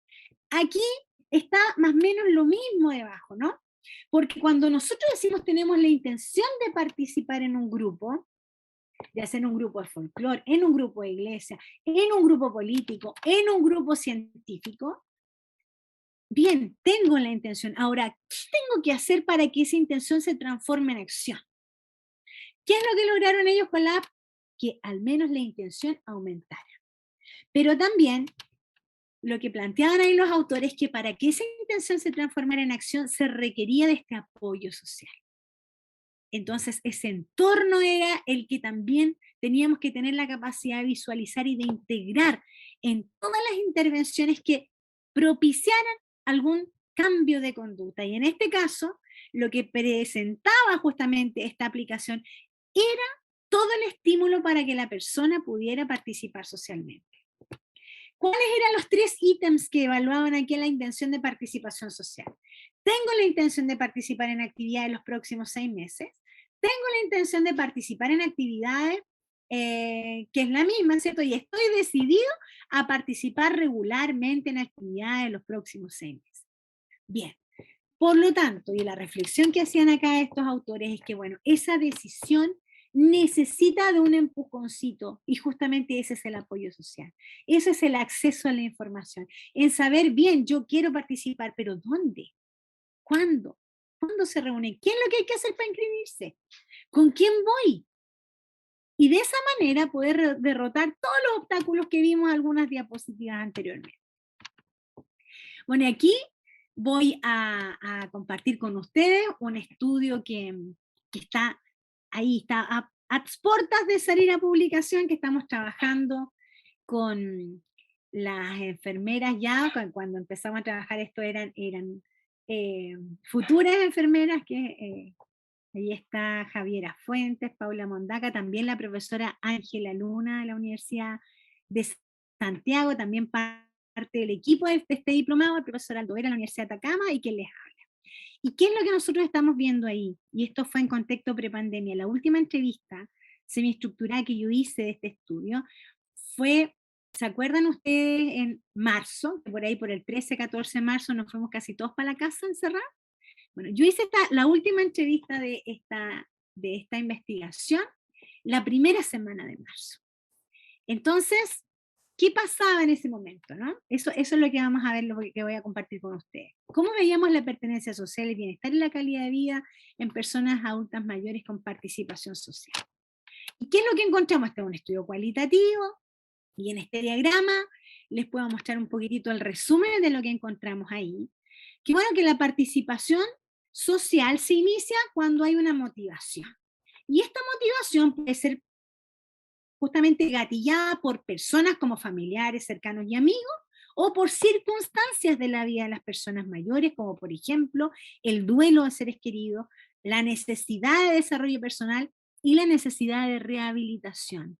aquí está más o menos lo mismo debajo, ¿no? Porque cuando nosotros decimos tenemos la intención de participar en un grupo, ya sea en un grupo de folclore, en un grupo de iglesia, en un grupo político, en un grupo científico, bien, tengo la intención. Ahora, ¿qué tengo que hacer para que esa intención se transforme en acción? ¿Qué es lo que lograron ellos con la app? Que al menos la intención aumentara. Pero también lo que planteaban ahí los autores, que para que esa intención se transformara en acción se requería de este apoyo social. Entonces, ese entorno era el que también teníamos que tener la capacidad de visualizar y de integrar en todas las intervenciones que propiciaran algún cambio de conducta. Y en este caso, lo que presentaba justamente esta aplicación era todo el estímulo para que la persona pudiera participar socialmente. ¿Cuáles eran los 3 ítems que evaluaban aquí en la intención de participación social? Tengo la intención de participar en actividades los próximos 6 meses. Tengo la intención de participar en actividades que es la misma, ¿cierto? Y estoy decidido a participar regularmente en actividades los próximos 6 meses. Bien, por lo tanto, y la reflexión que hacían acá estos autores es que, bueno, esa decisión necesita de un empujoncito, y justamente ese es el apoyo social. Ese es el acceso a la información, en saber bien, yo quiero participar, pero ¿dónde? ¿Cuándo? ¿Cuándo se reúnen? ¿Qué es lo que hay que hacer para inscribirse? ¿Con quién voy? Y de esa manera poder derrotar todos los obstáculos que vimos en algunas diapositivas anteriormente. Bueno, y aquí voy a compartir con ustedes un estudio que está ahí, está a puertas de salir a publicación, que estamos trabajando con las enfermeras ya. Cuando empezamos a trabajar esto eran futuras enfermeras, que ahí está Javiera Fuentes, Paula Mondaca, también la profesora Ángela Luna de la Universidad de Santiago, también parte del equipo de este diplomado, el profesor Aldo Vera de la Universidad de Atacama, y quien les habla. ¿Y qué es lo que nosotros estamos viendo ahí? Y esto fue en contexto prepandemia. La última entrevista semiestructurada que yo hice de este estudio fue, ¿se acuerdan ustedes en marzo? Por ahí por el 13, 14 de marzo nos fuimos casi todos para la casa encerrados. Bueno, yo hice la última entrevista de esta investigación la primera semana de marzo. Entonces, ¿qué pasaba en ese momento? ¿No? Eso es lo que vamos a ver, lo que voy a compartir con ustedes. ¿Cómo veíamos la pertenencia social, el bienestar y la calidad de vida en personas adultas mayores con participación social? ¿Y qué es lo que encontramos? Este es un estudio cualitativo, y en este diagrama les puedo mostrar un poquitito el resumen de lo que encontramos ahí. Que bueno, que la participación social se inicia cuando hay una motivación. Y esta motivación puede ser justamente gatillada por personas como familiares, cercanos y amigos, o por circunstancias de la vida de las personas mayores, como por ejemplo el duelo de seres queridos, la necesidad de desarrollo personal y la necesidad de rehabilitación.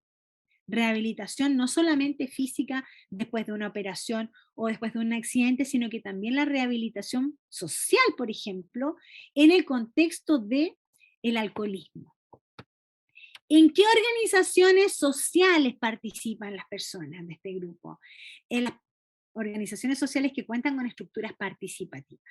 rehabilitación no solamente física después de una operación o después de un accidente, sino que también la rehabilitación social, por ejemplo, en el contexto de el alcoholismo. ¿En qué organizaciones sociales participan las personas de este grupo? En las organizaciones sociales que cuentan con estructuras participativas.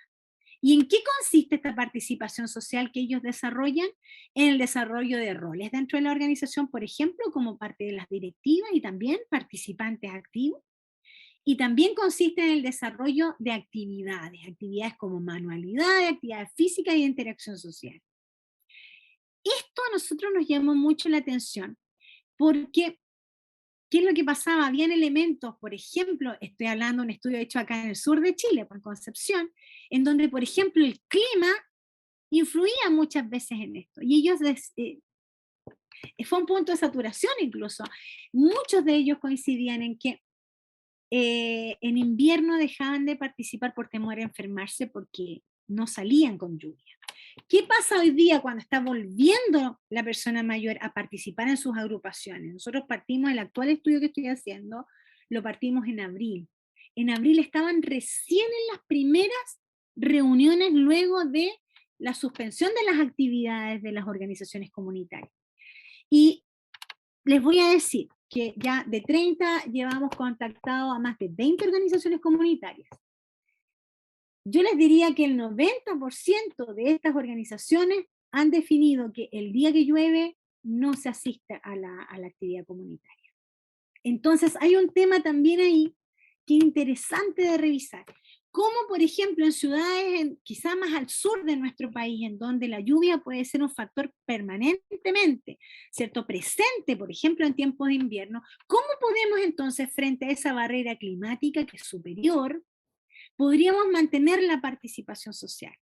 ¿Y en qué consiste esta participación social que ellos desarrollan? En el desarrollo de roles dentro de la organización, por ejemplo, como parte de las directivas y también participantes activos. Y también consiste en el desarrollo de actividades, actividades como manualidades, actividades físicas y de interacción social. Esto a nosotros nos llamó mucho la atención, porque ¿qué es lo que pasaba? Habían elementos, por ejemplo, estoy hablando de un estudio hecho acá en el sur de Chile, por Concepción, en donde, por ejemplo, el clima influía muchas veces en esto. Y ellos, fue un punto de saturación incluso. Muchos de ellos coincidían en que en invierno dejaban de participar por temor a enfermarse porque no salían con lluvia. ¿Qué pasa hoy día cuando está volviendo la persona mayor a participar en sus agrupaciones? Nosotros partimos, el actual estudio que estoy haciendo, lo partimos en abril. En abril estaban recién en las primeras reuniones luego de la suspensión de las actividades de las organizaciones comunitarias. Y les voy a decir que ya de 30 llevamos contactado a más de 20 organizaciones comunitarias. Yo les diría que el 90% de estas organizaciones han definido que el día que llueve no se asiste a la actividad comunitaria. Entonces hay un tema también ahí que es interesante de revisar. Como por ejemplo en ciudades quizá más al sur de nuestro país, en donde la lluvia puede ser un factor permanentemente, ¿cierto? Presente, por ejemplo, en tiempos de invierno, ¿cómo podemos entonces frente a esa barrera climática que es superior, podríamos mantener la participación social?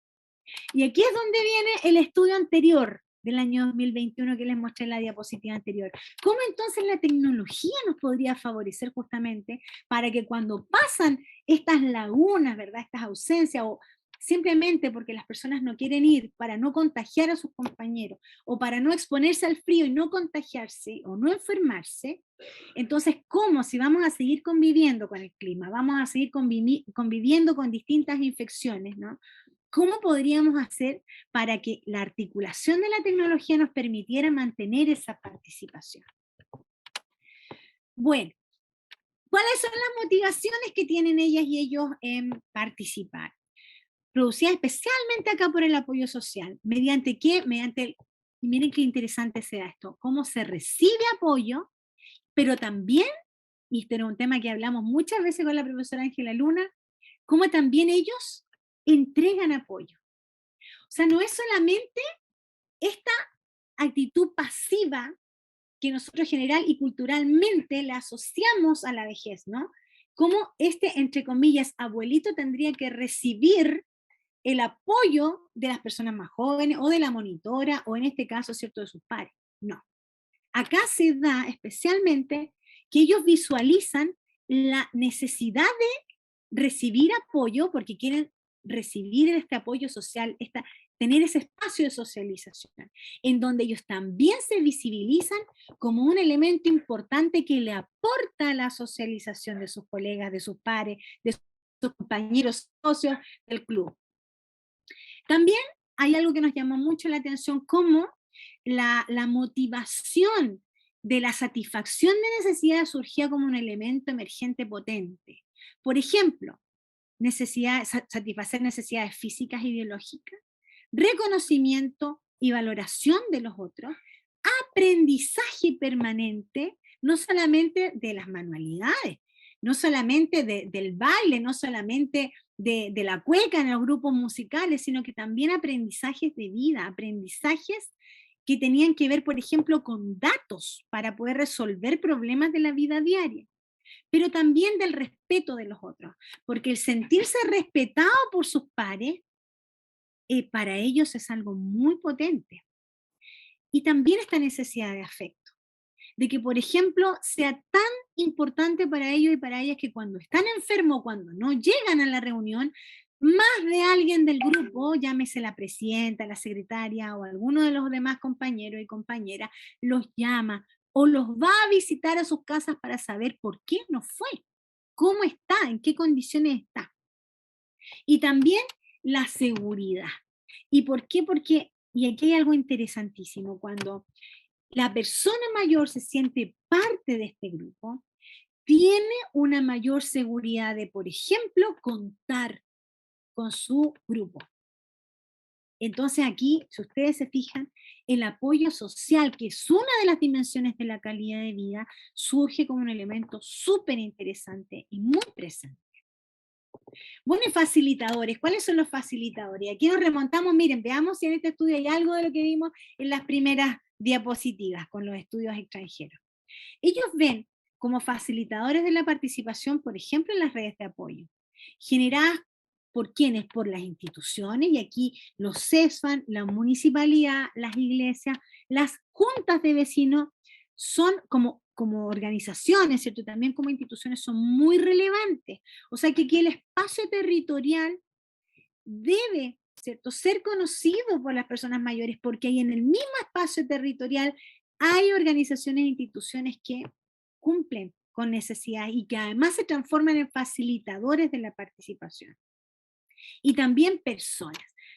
Y aquí es donde viene el estudio anterior del año 2021 que les mostré en la diapositiva anterior. ¿Cómo entonces la tecnología nos podría favorecer justamente para que cuando pasan estas lagunas, ¿verdad? Estas ausencias o simplemente porque las personas no quieren ir para no contagiar a sus compañeros o para no exponerse al frío y no contagiarse o no enfermarse, entonces, ¿cómo si vamos a seguir conviviendo con el clima, vamos a seguir conviviendo con distintas infecciones, ¿no? ¿Cómo podríamos hacer para que la articulación de la tecnología nos permitiera mantener esa participación? Bueno, ¿cuáles son las motivaciones que tienen ellas y ellos en participar? Producidas especialmente acá por el apoyo social. ¿Mediante qué? Y miren qué interesante sea esto, cómo se recibe apoyo, pero también, y este era un tema que hablamos muchas veces con la profesora Ángela Luna, cómo también ellos entregan apoyo. O sea, no es solamente esta actitud pasiva que nosotros general y culturalmente la asociamos a la vejez, ¿no? Como este, entre comillas, abuelito tendría que recibir el apoyo de las personas más jóvenes o de la monitora o en este caso, ¿cierto?, de sus pares. No. Acá se da especialmente que ellos visualizan la necesidad de recibir apoyo porque quieren recibir este apoyo social, tener ese espacio de socialización, en donde ellos también se visibilizan como un elemento importante que le aporta a la socialización de sus colegas, de sus pares, de sus compañeros socios del club. También hay algo que nos llamó mucho la atención, como la motivación de la satisfacción de necesidades surgía como un elemento emergente potente. Por ejemplo, satisfacer necesidades físicas y biológicas, reconocimiento y valoración de los otros, aprendizaje permanente, no solamente de las manualidades, no solamente del baile, no solamente de la cueca en los grupos musicales, sino que también aprendizajes de vida, aprendizajes que tenían que ver, por ejemplo, con datos para poder resolver problemas de la vida diaria, pero también del respeto de los otros, porque el sentirse respetado por sus pares, para ellos es algo muy potente. Y también esta necesidad de afecto, de que, por ejemplo, sea tan importante para ellos y para ellas que cuando están enfermos, cuando no llegan a la reunión, más de alguien del grupo, llámese la presidenta, la secretaria o alguno de los demás compañeros y compañeras, los llama o los va a visitar a sus casas para saber por qué no fue, cómo está, en qué condiciones está. Y también la seguridad. ¿Y por qué? Porque, y aquí hay algo interesantísimo, cuando la persona mayor se siente parte de este grupo, tiene una mayor seguridad de, por ejemplo, contar con su grupo. Entonces aquí, si ustedes se fijan, el apoyo social, que es una de las dimensiones de la calidad de vida, surge como un elemento súper interesante y muy presente. Bueno, y facilitadores, ¿cuáles son los facilitadores? Aquí nos remontamos, miren, veamos si en este estudio hay algo de lo que vimos en las primeras diapositivas con los estudios extranjeros. Ellos ven como facilitadores de la participación, por ejemplo, en las redes de apoyo, generadas por quienes, por las instituciones, y aquí los CESFAN, la municipalidad, las iglesias, las juntas de vecinos, son como organizaciones, ¿cierto? También como instituciones son muy relevantes. O sea que aquí el espacio territorial debe, ¿cierto?, ser conocido por las personas mayores, porque ahí en el mismo espacio territorial hay organizaciones e instituciones que cumplen con necesidades y que además se transforman en facilitadores de la participación. Y también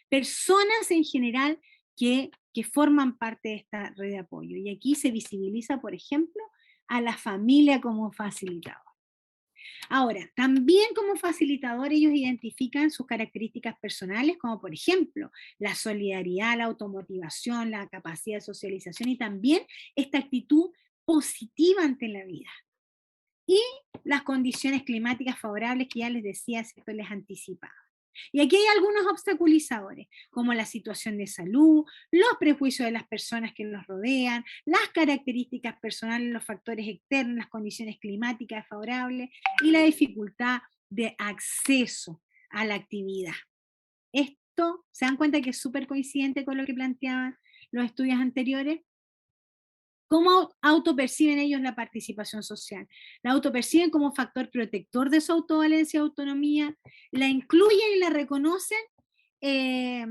personas en general que forman parte de esta red de apoyo. Y aquí se visibiliza, por ejemplo, a la familia como facilitador. Ahora, también como facilitador ellos identifican sus características personales, como por ejemplo la solidaridad, la automotivación, la capacidad de socialización y también esta actitud positiva ante la vida. Y las condiciones climáticas favorables que ya les decía, ¿cierto?, les anticipaba. Y aquí hay algunos obstaculizadores, como la situación de salud, los prejuicios de las personas que los rodean, las características personales, los factores externos, las condiciones climáticas favorables y la dificultad de acceso a la actividad. Esto, ¿se dan cuenta que es súper coincidente con lo que planteaban los estudios anteriores? ¿Cómo autoperciben ellos la participación social? La autoperciben como factor protector de su autovalencia y autonomía, la incluyen y la reconocen eh,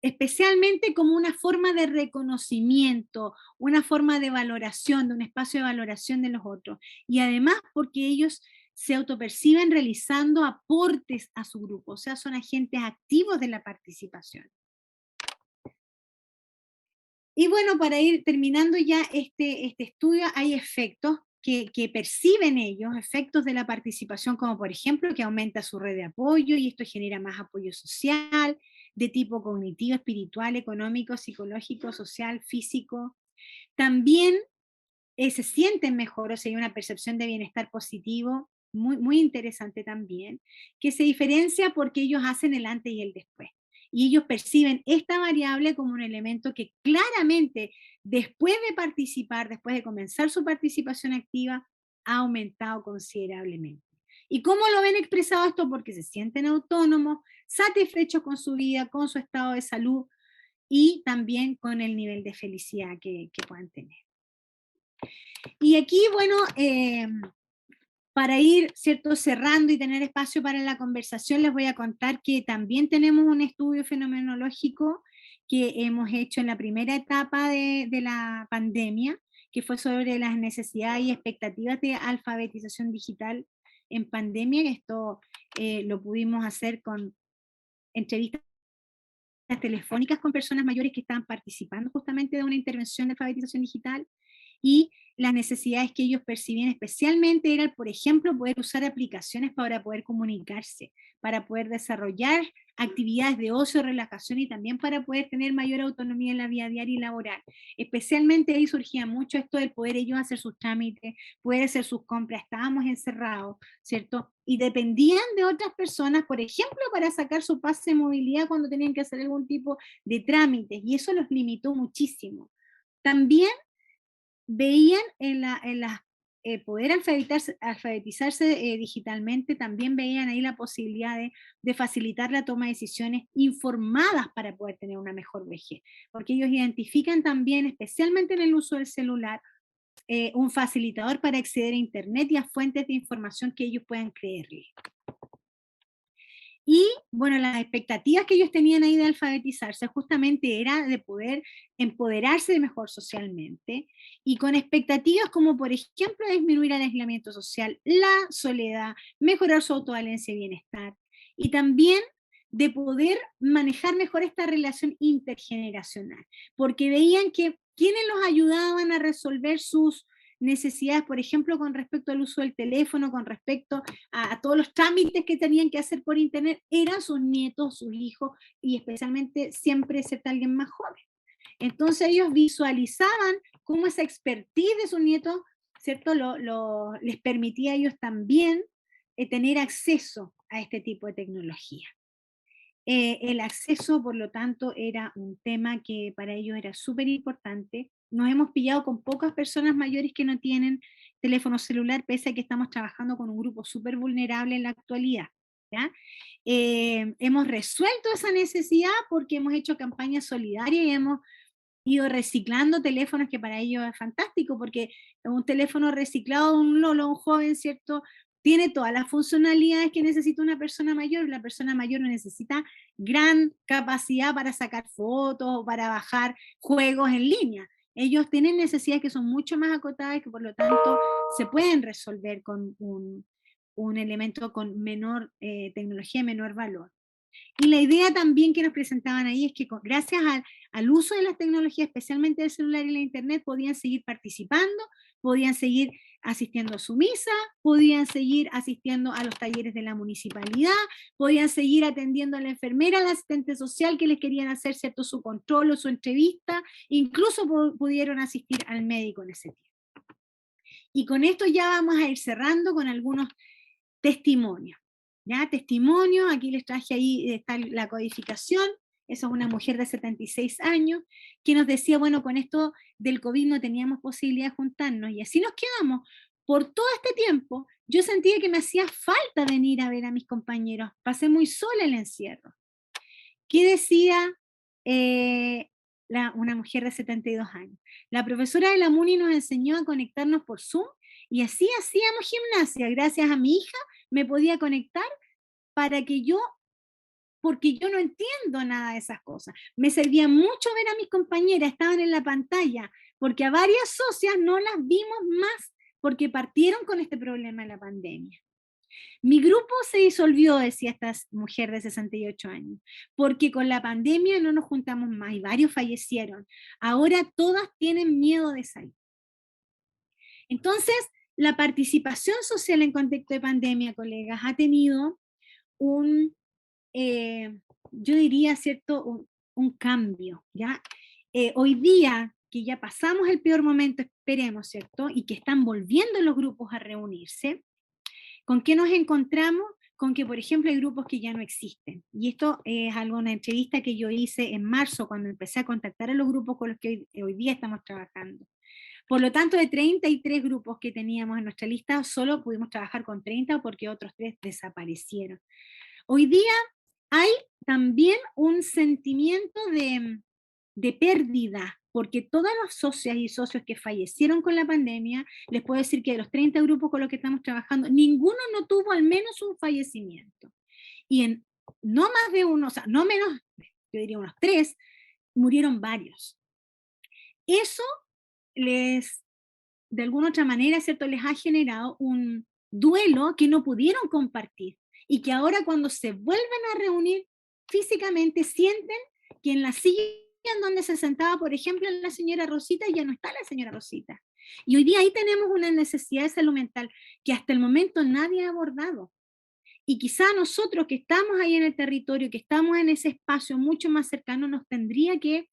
especialmente como una forma de reconocimiento, una forma de valoración, de un espacio de valoración de los otros. Y además porque ellos se autoperciben realizando aportes a su grupo, o sea, son agentes activos de la participación. Y bueno, para ir terminando ya este estudio, hay efectos que perciben ellos, efectos de la participación, como por ejemplo que aumenta su red de apoyo y esto genera más apoyo social, de tipo cognitivo, espiritual, económico, psicológico, social, físico. También se sienten mejor, o sea, hay una percepción de bienestar positivo, muy, muy interesante también, que se diferencia porque ellos hacen el antes y el después. Y ellos perciben esta variable como un elemento que claramente, después de participar, después de comenzar su participación activa, ha aumentado considerablemente. ¿Y cómo lo ven expresado esto? Porque se sienten autónomos, satisfechos con su vida, con su estado de salud y también con el nivel de felicidad que puedan tener. Y aquí, bueno, para ir, ¿cierto?, cerrando y tener espacio para la conversación, les voy a contar que también tenemos un estudio fenomenológico que hemos hecho en la primera etapa de la pandemia, que fue sobre las necesidades y expectativas de alfabetización digital en pandemia. Esto lo pudimos hacer con entrevistas telefónicas con personas mayores que estaban participando justamente de una intervención de alfabetización digital y las necesidades que ellos percibían especialmente eran, por ejemplo, poder usar aplicaciones para poder comunicarse, para poder desarrollar actividades de ocio, relajación y también para poder tener mayor autonomía en la vida diaria y laboral. Especialmente ahí surgía mucho esto del poder ellos hacer sus trámites, poder hacer sus compras, estábamos encerrados, ¿cierto? Y dependían de otras personas, por ejemplo, para sacar su pase de movilidad cuando tenían que hacer algún tipo de trámites, y eso los limitó muchísimo. También veían poder alfabetizarse digitalmente, también veían ahí la posibilidad de facilitar la toma de decisiones informadas para poder tener una mejor vejez, porque ellos identifican también, especialmente en el uso del celular, un facilitador para acceder a Internet y a fuentes de información que ellos puedan creerle. Y bueno, las expectativas que ellos tenían ahí de alfabetizarse justamente era de poder empoderarse mejor socialmente y con expectativas como por ejemplo disminuir el aislamiento social, la soledad, mejorar su autovalencia y bienestar y también de poder manejar mejor esta relación intergeneracional, porque veían que quienes los ayudaban a resolver sus necesidades, por ejemplo, con respecto al uso del teléfono, con respecto a todos los trámites que tenían que hacer por internet, eran sus nietos, sus hijos, y especialmente siempre ser alguien más joven. Entonces ellos visualizaban cómo esa expertise de sus nietos, ¿cierto? Les permitía a ellos también tener acceso a este tipo de tecnología. El acceso, por lo tanto, era un tema que para ellos era súper importante. Nos hemos pillado con pocas personas mayores que no tienen teléfono celular, pese a que estamos trabajando con un grupo súper vulnerable en la actualidad. ¿Ya? Hemos resuelto esa necesidad porque hemos hecho campañas solidarias y hemos ido reciclando teléfonos, que para ellos es fantástico, porque un teléfono reciclado, un Lolo, un joven, ¿cierto? Tiene todas las funcionalidades que necesita una persona mayor. La persona mayor no necesita gran capacidad para sacar fotos o para bajar juegos en línea. Ellos tienen necesidades que son mucho más acotadas y que por lo tanto se pueden resolver con un elemento con menor tecnología, menor valor. Y la idea también que nos presentaban ahí es que gracias al uso de las tecnologías, especialmente del celular y la internet, podían seguir participando, podían seguir asistiendo a su misa, podían seguir asistiendo a los talleres de la municipalidad, podían seguir atendiendo a la enfermera, al asistente social que les querían hacer cierto su control o su entrevista, incluso pudieron asistir al médico en ese tiempo. Y con esto ya vamos a ir cerrando con algunos testimonios. ¿Ya? Testimonios, aquí les traje ahí, está la codificación, esa es una mujer de 76 años, que nos decía, bueno, con esto del COVID no teníamos posibilidad de juntarnos, y así nos quedamos. Por todo este tiempo, yo sentía que me hacía falta venir a ver a mis compañeros, pasé muy sola el encierro. ¿Qué decía una mujer de 72 años? La profesora de la MUNI nos enseñó a conectarnos por Zoom y así hacíamos gimnasia. Gracias a mi hija me podía conectar para que yo, porque yo no entiendo nada de esas cosas. Me servía mucho ver a mis compañeras, estaban en la pantalla, porque a varias socias no las vimos más porque partieron con este problema de la pandemia. Mi grupo se disolvió, decía esta mujer de 68 años, porque con la pandemia no nos juntamos más y varios fallecieron. Ahora todas tienen miedo de salir. Entonces, la participación social en contexto de pandemia, colegas, ha tenido un, yo diría, ¿cierto? Un cambio, ¿ya? Hoy día, que ya pasamos el peor momento, esperemos, ¿cierto? Y que están volviendo los grupos a reunirse, ¿con qué nos encontramos? Con que, por ejemplo, hay grupos que ya no existen. Y esto es algo, una entrevista que yo hice en marzo, cuando empecé a contactar a los grupos con los que hoy día estamos trabajando. Por lo tanto, de 33 grupos que teníamos en nuestra lista, solo pudimos trabajar con 30 porque otros 3 desaparecieron. Hoy día hay también un sentimiento de pérdida, porque todos los socios y socios que fallecieron con la pandemia, les puedo decir que de los 30 grupos con los que estamos trabajando, ninguno no tuvo al menos un fallecimiento. Y en no más de uno, o sea, no menos, yo diría unos 3, murieron varios. Eso les, de alguna otra manera, ¿cierto?, les ha generado un duelo que no pudieron compartir y que ahora cuando se vuelven a reunir físicamente sienten que en la silla en donde se sentaba, por ejemplo, la señora Rosita, ya no está la señora Rosita. Y hoy día ahí tenemos una necesidad de salud mental que hasta el momento nadie ha abordado. Y quizá nosotros que estamos ahí en el territorio, que estamos en ese espacio mucho más cercano, nos tendría que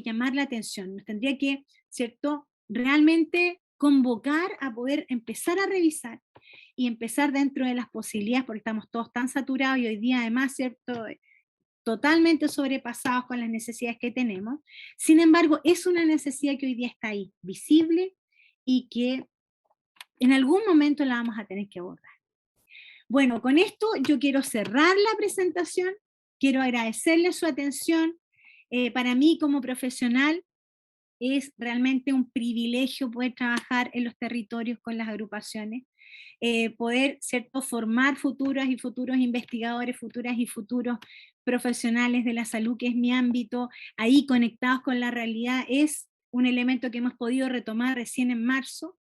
llamar la atención, nos tendría que, ¿cierto?, realmente convocar a poder empezar a revisar y empezar dentro de las posibilidades, porque estamos todos tan saturados y hoy día además, ¿cierto?, totalmente sobrepasados con las necesidades que tenemos. Sin embargo, es una necesidad que hoy día está ahí, visible y que en algún momento la vamos a tener que abordar. Bueno, con esto yo quiero cerrar la presentación, quiero agradecerle su atención. Para mí como profesional es realmente un privilegio poder trabajar en los territorios con las agrupaciones, poder, ¿cierto?, formar futuras y futuros investigadores, futuras y futuros profesionales de la salud, que es mi ámbito, ahí conectados con la realidad, es un elemento que hemos podido retomar recién en marzo,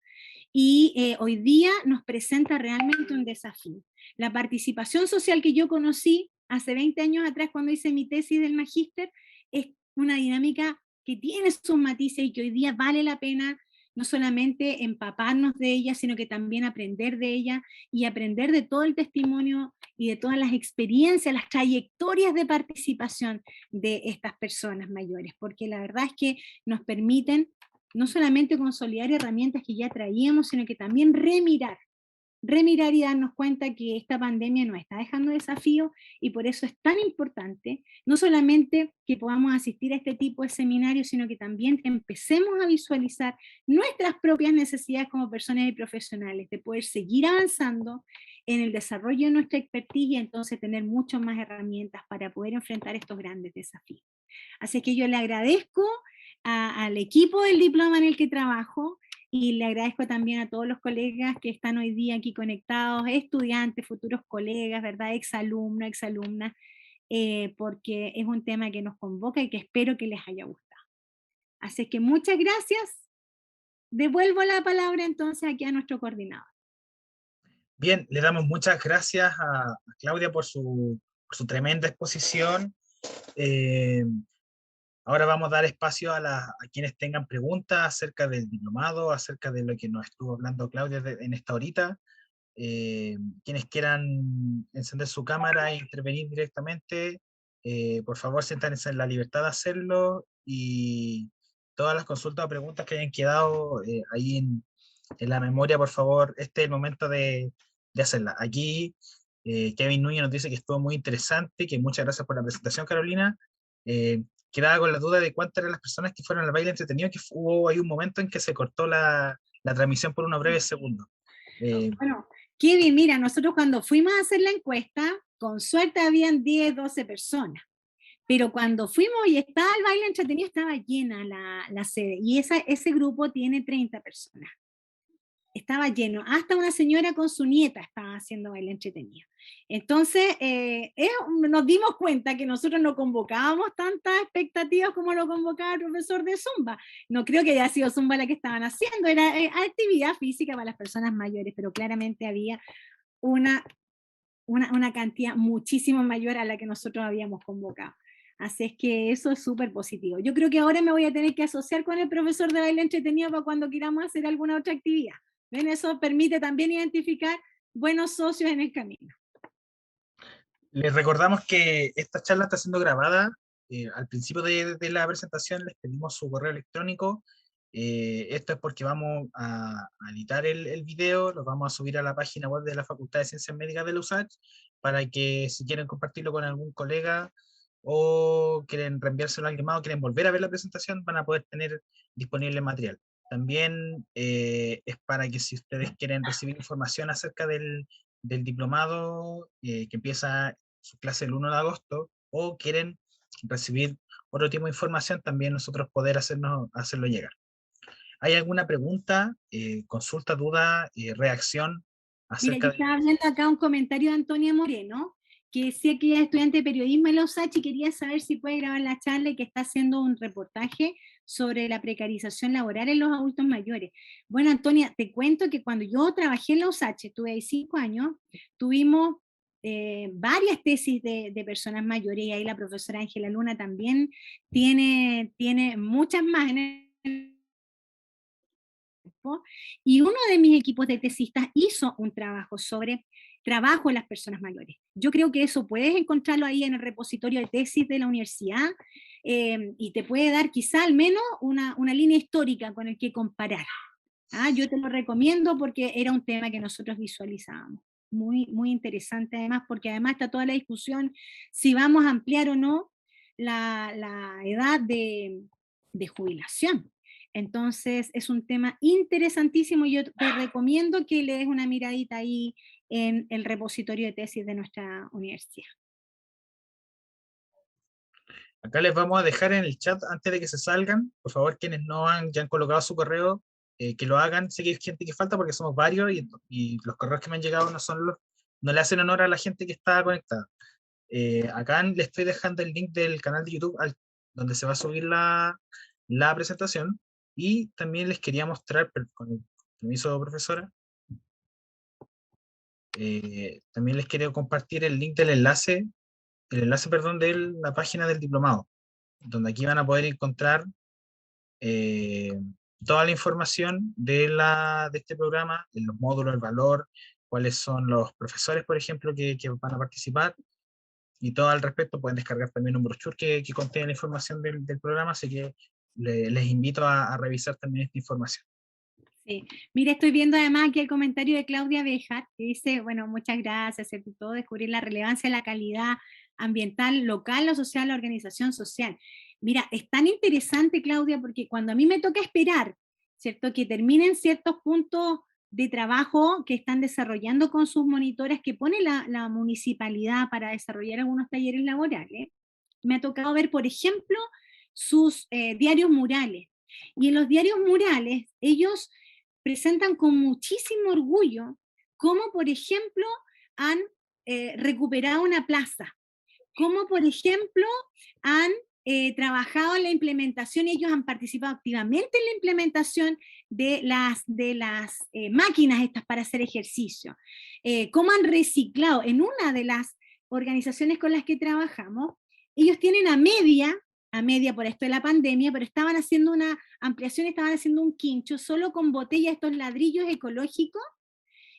y hoy día nos presenta realmente un desafío. La participación social que yo conocí hace 20 años atrás cuando hice mi tesis del magíster es una dinámica que tiene sus matices y que hoy día vale la pena no solamente empaparnos de ella, sino que también aprender de ella y aprender de todo el testimonio y de todas las experiencias, las trayectorias de participación de estas personas mayores, porque la verdad es que nos permiten no solamente consolidar herramientas que ya traíamos, sino que también remirar y darnos cuenta que esta pandemia nos está dejando desafíos y por eso es tan importante, no solamente que podamos asistir a este tipo de seminarios, sino que también empecemos a visualizar nuestras propias necesidades como personas y profesionales, de poder seguir avanzando en el desarrollo de nuestra expertise y entonces tener muchas más herramientas para poder enfrentar estos grandes desafíos. Así que yo le agradezco al equipo del diploma en el que trabajo y le agradezco también a todos los colegas que están hoy día aquí conectados, estudiantes, futuros colegas, ¿verdad? Exalumnos, exalumnas, porque es un tema que nos convoca y que espero que les haya gustado. Así que muchas gracias. Devuelvo la palabra entonces aquí a nuestro coordinador. Bien, le damos muchas gracias a Claudia por su tremenda exposición. Eh, Ahora vamos a dar espacio a quienes tengan preguntas acerca del diplomado, acerca de lo que nos estuvo hablando Claudia en esta horita. Quienes quieran encender su cámara e intervenir directamente, por favor, siéntanse en la libertad de hacerlo y todas las consultas o preguntas que hayan quedado ahí en la memoria, por favor, este es el momento de hacerla. Aquí Kevin Núñez nos dice que estuvo muy interesante, que muchas gracias por la presentación, Carolina. Quedaba con la duda de cuántas eran las personas que fueron al baile entretenido, que hubo ahí un momento en que se cortó la transmisión por unos breves segundos. Bueno, Kevin, mira, nosotros cuando fuimos a hacer la encuesta, con suerte habían 10, 12 personas. Pero cuando fuimos y estaba el baile entretenido, estaba llena la sede. Y ese grupo tiene 30 personas. Estaba lleno. Hasta una señora con su nieta estaba haciendo baile entretenido. Entonces, nos dimos cuenta que nosotros no convocábamos tantas expectativas como lo convocaba el profesor de Zumba. No creo que haya sido Zumba la que estaban haciendo, era actividad física para las personas mayores, pero claramente había una cantidad muchísimo mayor a la que nosotros habíamos convocado. Así es que eso es súper positivo. Yo creo que ahora me voy a tener que asociar con el profesor de baile entretenido para cuando queramos hacer alguna otra actividad. ¿Ven? Eso permite también identificar buenos socios en el camino. Les recordamos que esta charla está siendo grabada. Al principio de la presentación les pedimos su correo electrónico. Esto es porque vamos a editar el video, lo vamos a subir a la página web de la Facultad de Ciencias Médicas de la USACH para que si quieren compartirlo con algún colega o quieren reenviárselo a alguien más o quieren volver a ver la presentación, van a poder tener disponible el material. También es para que si ustedes quieren recibir información acerca del diplomado que empieza su clase el 1 de agosto o quieren recibir otro tipo de información, también nosotros poder hacerlo llegar. ¿Hay alguna pregunta, consulta, duda, reacción Mira, yo acerca de... estaba viendo acá un comentario de Antonia Moreno, que decía que ella es estudiante de periodismo en la USACH y quería saber si puede grabar la charla y que está haciendo un reportaje sobre la precarización laboral en los adultos mayores. Bueno, Antonia, te cuento que cuando yo trabajé en la USACH, estuve ahí 5 años, tuvimos varias tesis de personas mayores y ahí la profesora Ángela Luna también tiene muchas más en el y uno de mis equipos de tesistas hizo un trabajo sobre trabajo en las personas mayores. Yo creo que eso puedes encontrarlo ahí en el repositorio de tesis de la universidad y te puede dar quizá al menos una línea histórica con el que comparar. Yo te lo recomiendo porque era un tema que nosotros visualizábamos. Muy, muy interesante además, porque además está toda la discusión si vamos a ampliar o no la edad de jubilación. Entonces es un tema interesantísimo y yo te recomiendo que le des una miradita ahí en el repositorio de tesis de nuestra universidad. Acá les vamos a dejar en el chat antes de que se salgan. Por favor, quienes no ya han colocado su correo, que lo hagan. Sé que hay gente que falta porque somos varios y los correos que me han llegado no le hacen honor a la gente que está conectada. Acá les estoy dejando el link del canal de YouTube donde se va a subir la presentación. Y también les quería mostrar, con el permiso, profesora, también les quería compartir el link del enlace, perdón, de la página del diplomado, donde aquí van a poder encontrar toda la información de este programa, de los módulos, el valor, cuáles son los profesores, por ejemplo, que van a participar, y todo al respecto. Pueden descargar también un brochure que contiene la información del programa, así que les invito a revisar también esta información. Sí. Mira, estoy viendo además aquí el comentario de Claudia Bejar, que dice, bueno, muchas gracias, sobre todo descubrir la relevancia de la calidad ambiental local o social, la organización social. Mira, es tan interesante, Claudia, porque cuando a mí me toca esperar, ¿cierto?, que terminen ciertos puntos de trabajo que están desarrollando con sus monitores que pone la municipalidad para desarrollar algunos talleres laborales, me ha tocado ver, por ejemplo, sus diarios murales. Y en los diarios murales, ellos presentan con muchísimo orgullo cómo, por ejemplo, han recuperado una plaza, cómo, por ejemplo, han trabajado en la implementación, ellos han participado activamente en la implementación de las máquinas estas para hacer ejercicio, cómo han reciclado. En una de las organizaciones con las que trabajamos, ellos tienen a media por esto de la pandemia, pero estaban haciendo una ampliación, estaban haciendo un quincho solo con botellas, estos ladrillos ecológicos,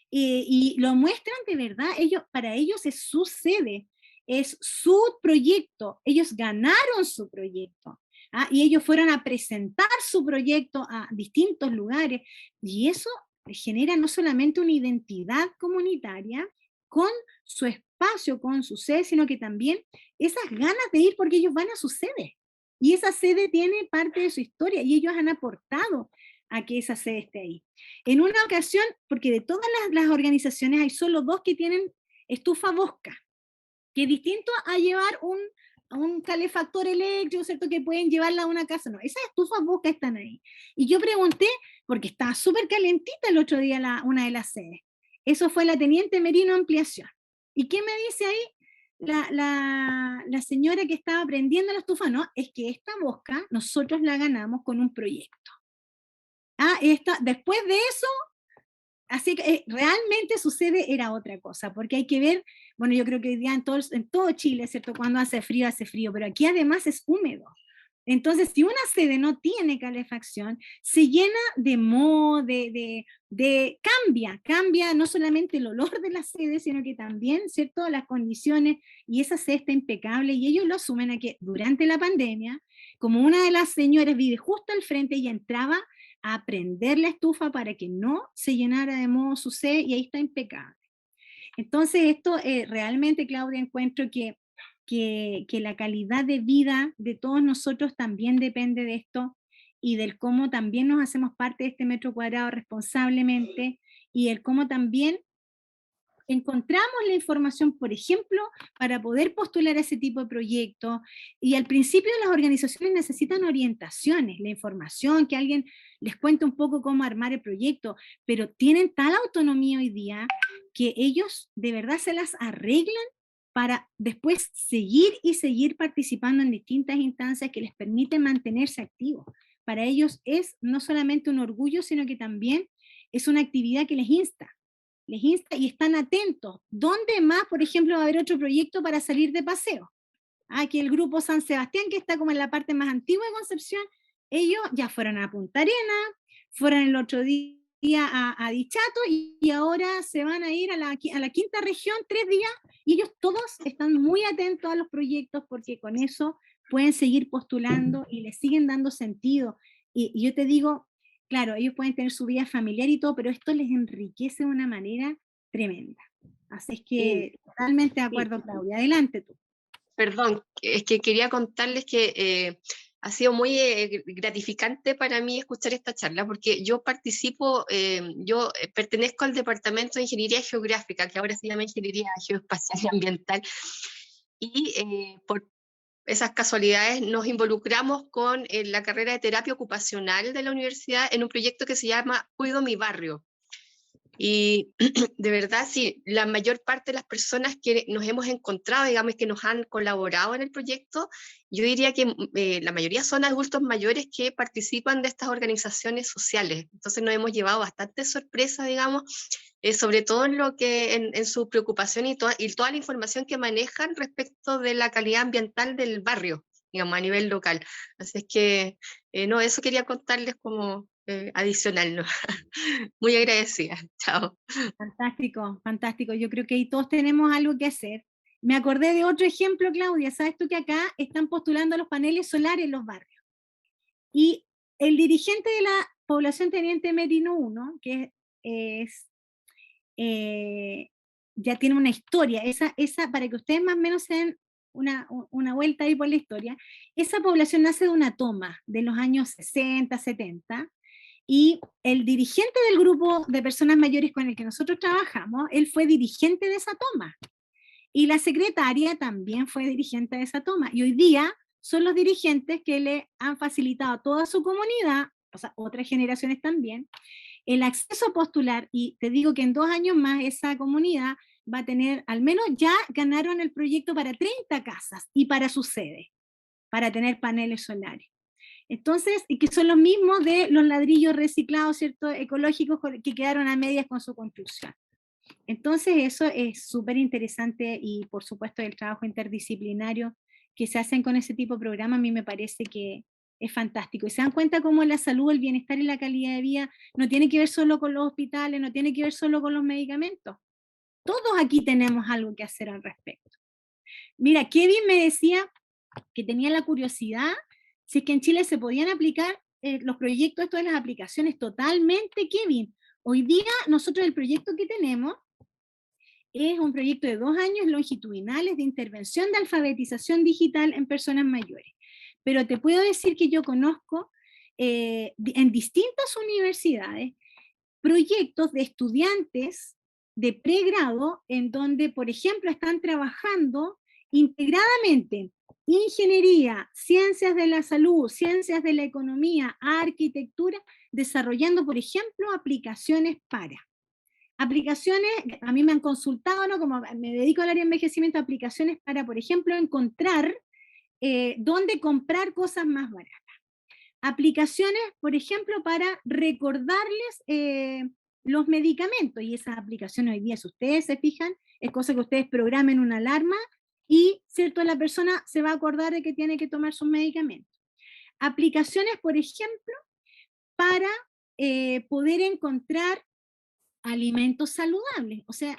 y lo muestran de verdad. Para ellos es su sede, es su proyecto, ellos ganaron su proyecto, ¿ah? Y ellos fueron a presentar su proyecto a distintos lugares, y eso genera no solamente una identidad comunitaria con su espacio, con su sede, sino que también esas ganas de ir porque ellos van a su sede. Y esa sede tiene parte de su historia y ellos han aportado a que esa sede esté ahí. En una ocasión, porque de todas las organizaciones hay solo 2 que tienen estufa Bosca, que es distinto a llevar un calefactor eléctrico, ¿cierto?, que pueden llevarla a una casa. No, esas estufas Bosca están ahí. Y yo pregunté, porque estaba súper calentita el otro día una de las sedes. Eso fue la Teniente Merino Ampliación. ¿Y qué me dice ahí la señora que estaba prendiendo la estufa? No, es que esta Bosca nosotros la ganamos con un proyecto. Después de eso, así que realmente sucede, era otra cosa, porque hay que ver, bueno, yo creo que hoy día en todo Chile, ¿cierto?, cuando hace frío, pero aquí además es húmedo. Entonces, si una sede no tiene calefacción, se llena de moho, cambia no solamente el olor de la sede, sino que también, ¿cierto?, las condiciones, y esa sede está impecable, y ellos lo asumen a que durante la pandemia, como una de las señoras vive justo al frente, ella entraba a prender la estufa para que no se llenara de moho su sede, y ahí está impecable. Entonces, esto realmente, Claudia, encuentro que la calidad de vida de todos nosotros también depende de esto, y del cómo también nos hacemos parte de este metro cuadrado responsablemente, y el cómo también encontramos la información, por ejemplo, para poder postular a ese tipo de proyectos. Y al principio las organizaciones necesitan orientaciones, la información, que alguien les cuente un poco cómo armar el proyecto, pero tienen tal autonomía hoy día que ellos de verdad se las arreglan para después seguir participando en distintas instancias que les permiten mantenerse activos. Para ellos es no solamente un orgullo, sino que también es una actividad que les insta y están atentos. ¿Dónde más, por ejemplo, va a haber otro proyecto para salir de paseo? Aquí el grupo San Sebastián, que está como en la parte más antigua de Concepción, ellos ya fueron a Punta Arenas, fueron el otro día a Dichato, y ahora se van a ir a la quinta región 3 días, y ellos todos están muy atentos a los proyectos porque con eso pueden seguir postulando y les siguen dando sentido. Y yo te digo, claro, ellos pueden tener su vida familiar y todo, pero esto les enriquece de una manera tremenda. Así es que totalmente de acuerdo, Claudia. Adelante tú. Perdón, es que quería contarles que ha sido muy gratificante para mí escuchar esta charla, porque yo pertenezco al Departamento de Ingeniería Geográfica, que ahora se llama Ingeniería Geoespacial y Ambiental, y por esas casualidades, nos involucramos con la carrera de terapia ocupacional de la universidad en un proyecto que se llama Cuido mi barrio. Y de verdad, sí, la mayor parte de las personas que nos hemos encontrado, digamos, que nos han colaborado en el proyecto, yo diría que la mayoría son adultos mayores que participan de estas organizaciones sociales. Entonces nos hemos llevado bastante sorpresa, digamos, sobre todo en lo que en su preocupación y toda la información que manejan respecto de la calidad ambiental del barrio, digamos, a nivel local. Así es que, no, eso quería contarles como adicional, ¿no? Muy agradecida. Chao. Fantástico, fantástico. Yo creo que ahí todos tenemos algo que hacer. Me acordé de otro ejemplo, Claudia. ¿Sabes tú que acá están postulando los paneles solares en los barrios? Y el dirigente de la población Teniente Merino 1, que es, ya tiene una historia, para que ustedes más o menos se den una vuelta ahí por la historia, esa población nace de una toma de los años 60, 70, y el dirigente del grupo de personas mayores con el que nosotros trabajamos, él fue dirigente de esa toma. Y la secretaria también fue dirigente de esa toma. Y hoy día son los dirigentes que le han facilitado a toda su comunidad, o sea, otras generaciones también, el acceso a postular. Y te digo que en 2 años más esa comunidad va a tener, al menos ya ganaron el proyecto para 30 casas y para su sede, para tener paneles solares. Entonces, y que son los mismos de los ladrillos reciclados, ¿cierto?, ecológicos que quedaron a medias con su construcción. Entonces, eso es súper interesante y, por supuesto, el trabajo interdisciplinario que se hacen con ese tipo de programas a mí me parece que es fantástico. Y se dan cuenta cómo la salud, el bienestar y la calidad de vida no tiene que ver solo con los hospitales, no tiene que ver solo con los medicamentos. Todos aquí tenemos algo que hacer al respecto. Mira, Kevin me decía que tenía la curiosidad si es que en Chile se podían aplicar los proyectos estos de las aplicaciones totalmente, Kevin. Hoy día nosotros el proyecto que tenemos es un proyecto de 2 años longitudinales de intervención de alfabetización digital en personas mayores. Pero te puedo decir que yo conozco en distintas universidades proyectos de estudiantes de pregrado en donde, por ejemplo, están trabajando integradamente ingeniería, ciencias de la salud, ciencias de la economía, arquitectura, desarrollando, por ejemplo, aplicaciones para. Aplicaciones, a mí me han consultado, ¿no? Como me dedico al área de envejecimiento, aplicaciones para, por ejemplo, encontrar dónde comprar cosas más baratas. Aplicaciones, por ejemplo, para recordarles los medicamentos, y esas aplicaciones hoy día, si ustedes se fijan, es cosa que ustedes programen una alarma y, ¿cierto?, la persona se va a acordar de que tiene que tomar sus medicamentos. Aplicaciones, por ejemplo, para poder encontrar alimentos saludables. O sea,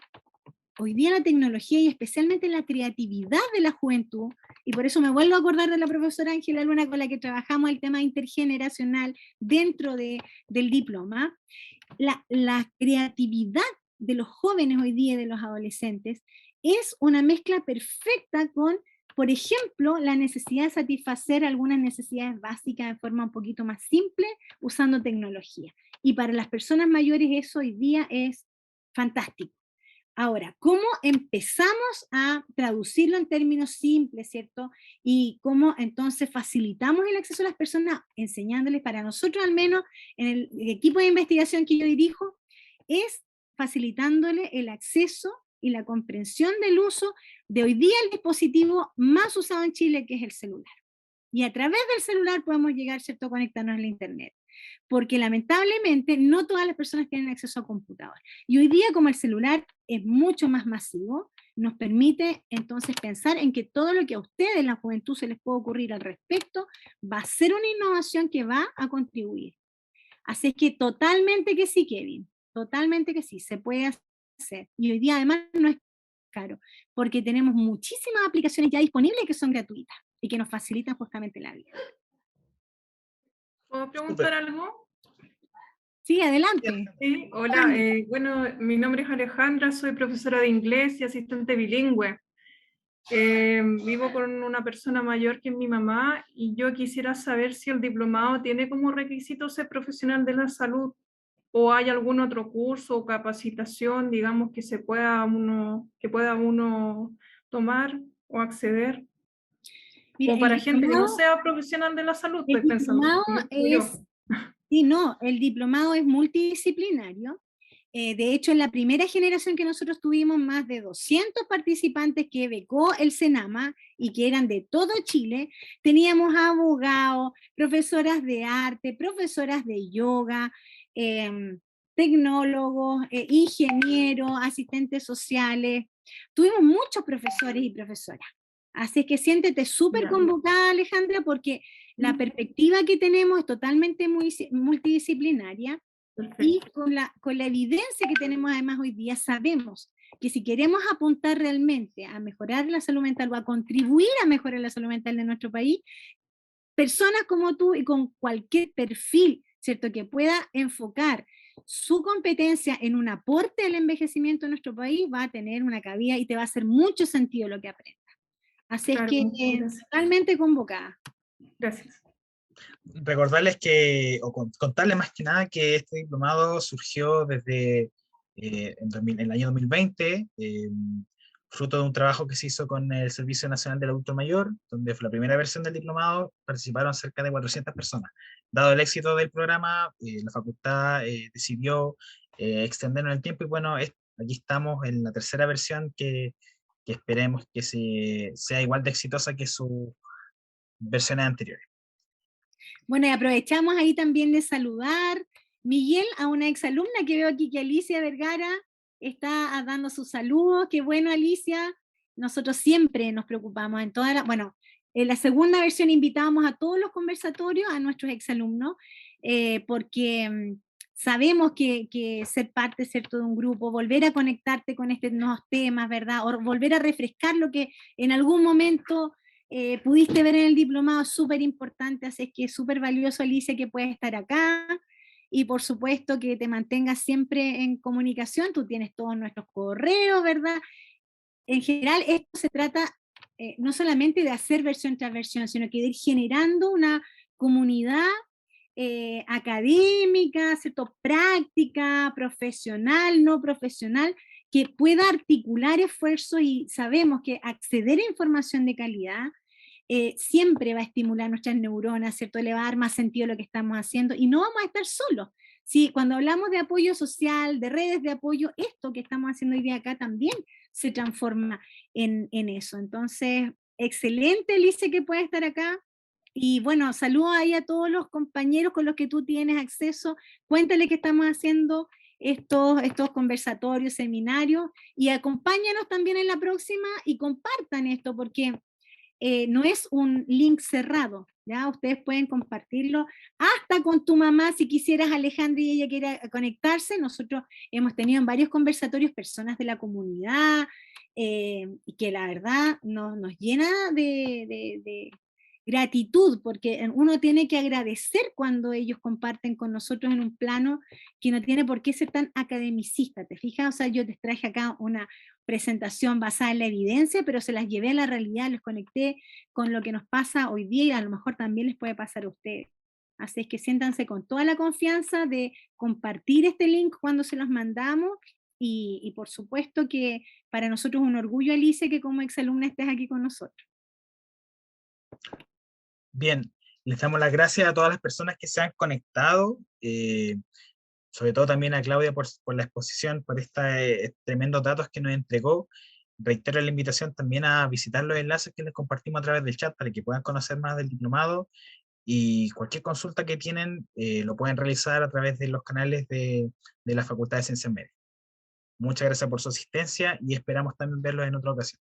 hoy día la tecnología y especialmente la creatividad de la juventud, y por eso me vuelvo a acordar de la profesora Ángela Luna con la que trabajamos el tema intergeneracional dentro del diploma, la creatividad de los jóvenes hoy día y de los adolescentes es una mezcla perfecta con, por ejemplo, la necesidad de satisfacer algunas necesidades básicas de forma un poquito más simple usando tecnología. Y para las personas mayores eso hoy día es fantástico. Ahora, ¿cómo empezamos a traducirlo en términos simples, ¿cierto? Y cómo entonces facilitamos el acceso a las personas, enseñándoles, para nosotros al menos, en el equipo de investigación que yo dirijo, es facilitándole el acceso y la comprensión del uso de hoy día el dispositivo más usado en Chile, que es el celular. Y a través del celular podemos llegar, ¿cierto?, a conectarnos a la internet. Porque lamentablemente no todas las personas tienen acceso a computador. Y hoy día, como el celular es mucho más masivo, nos permite entonces pensar en que todo lo que a ustedes, la juventud, se les puede ocurrir al respecto, va a ser una innovación que va a contribuir. Así que totalmente que sí, Kevin, totalmente que sí, se puede hacer. Y hoy día además no es caro, porque tenemos muchísimas aplicaciones ya disponibles que son gratuitas y que nos facilitan justamente la vida. ¿Puedo preguntar Súper. algo? Sí, adelante. Sí, hola, bueno, mi nombre es Alejandra, soy profesora de inglés y asistente bilingüe. Vivo con una persona mayor que es mi mamá y yo quisiera saber si el diplomado tiene como requisito ser profesional de la salud o hay algún otro curso o capacitación, digamos, que pueda uno tomar o acceder. Mira, O el para gente que no diplomado, sea profesional de la salud, el estoy pensando. diplomado porque yo. es, sí, no, el diplomado es multidisciplinario. De hecho, en la primera generación que nosotros tuvimos más de 200 participantes que becó el Senama y que eran de todo Chile, teníamos abogados, profesoras de arte, profesoras de yoga, tecnólogos, ingenieros, asistentes sociales. Tuvimos muchos profesores y profesoras. Así que siéntete súper Ya. convocada, Alejandra, porque la perspectiva que tenemos es totalmente multidisciplinaria. Y Perfecto. con la evidencia que tenemos además hoy día, sabemos que si queremos apuntar realmente a mejorar la salud mental o a contribuir a mejorar la salud mental de nuestro país, personas como tú y con cualquier perfil, ¿cierto?, que pueda enfocar su competencia en un aporte al envejecimiento de nuestro país, va a tener una cabida y te va a hacer mucho sentido lo que aprendas. Así es Claro, que muchas gracias. totalmente convocada. Gracias. Recordarles que, o contarles más que nada que este diplomado surgió desde en el año 2020, fruto de un trabajo que se hizo con el Servicio Nacional del Adulto Mayor, donde fue la primera versión del diplomado, participaron cerca de 400 personas. Dado el éxito del programa, la facultad decidió extenderlo en el tiempo y bueno, aquí estamos en la tercera versión que esperemos que sea igual de exitosa que sus versiones anteriores. Bueno, y aprovechamos ahí también de saludar, Miguel, a una exalumna que veo aquí, que Alicia Vergara está dando sus saludos. Qué bueno, Alicia. Nosotros siempre nos preocupamos en toda bueno, en la segunda versión invitábamos a todos los conversatorios, a nuestros exalumnos, porque sabemos que ser parte, ¿cierto?, de un grupo, volver a conectarte con estos nuevos temas, ¿verdad? O volver a refrescar lo que en algún momento pudiste ver en el diplomado, súper importante, así es que es súper valioso, Alicia, que puedas estar acá, y por supuesto que te mantengas siempre en comunicación, tú tienes todos nuestros correos, ¿verdad? En general, esto se trata no solamente de hacer versión tras versión, sino que de ir generando una comunidad académica, ¿cierto?, práctica, profesional, no profesional, que pueda articular esfuerzos, y sabemos que acceder a información de calidad siempre va a estimular nuestras neuronas, ¿cierto?, le va a dar más sentido a lo que estamos haciendo, y no vamos a estar solos. Sí, cuando hablamos de apoyo social, de redes de apoyo, esto que estamos haciendo hoy día acá también se transforma en eso. Entonces, excelente, Alicia, que pueda estar acá. Y bueno, saludo ahí a todos los compañeros con los que tú tienes acceso. Cuéntale que estamos haciendo estos conversatorios, seminarios, y acompáñanos también en la próxima y compartan esto, porque no es un link cerrado, ¿ya? Ustedes pueden compartirlo hasta con tu mamá si quisieras, Alejandra, y ella quiera conectarse. Nosotros hemos tenido en varios conversatorios personas de la comunidad, y que la verdad nos llena de gratitud, porque uno tiene que agradecer cuando ellos comparten con nosotros en un plano que no tiene por qué ser tan academicista, ¿te fijas? O sea, yo te traje acá una presentación basada en la evidencia, pero se las llevé a la realidad, les conecté con lo que nos pasa hoy día y a lo mejor también les puede pasar a ustedes. Así es que siéntanse con toda la confianza de compartir este link cuando se los mandamos, y por supuesto que para nosotros es un orgullo, Alicia, que como exalumna estés aquí con nosotros. Bien, les damos las gracias a todas las personas que se han conectado, sobre todo también a Claudia por la exposición, por estos tremendos datos que nos entregó. Reitero la invitación también a visitar los enlaces que les compartimos a través del chat para que puedan conocer más del diplomado, y cualquier consulta que tienen lo pueden realizar a través de los canales de la Facultad de Ciencias Médicas. Muchas gracias por su asistencia y esperamos también verlos en otra ocasión.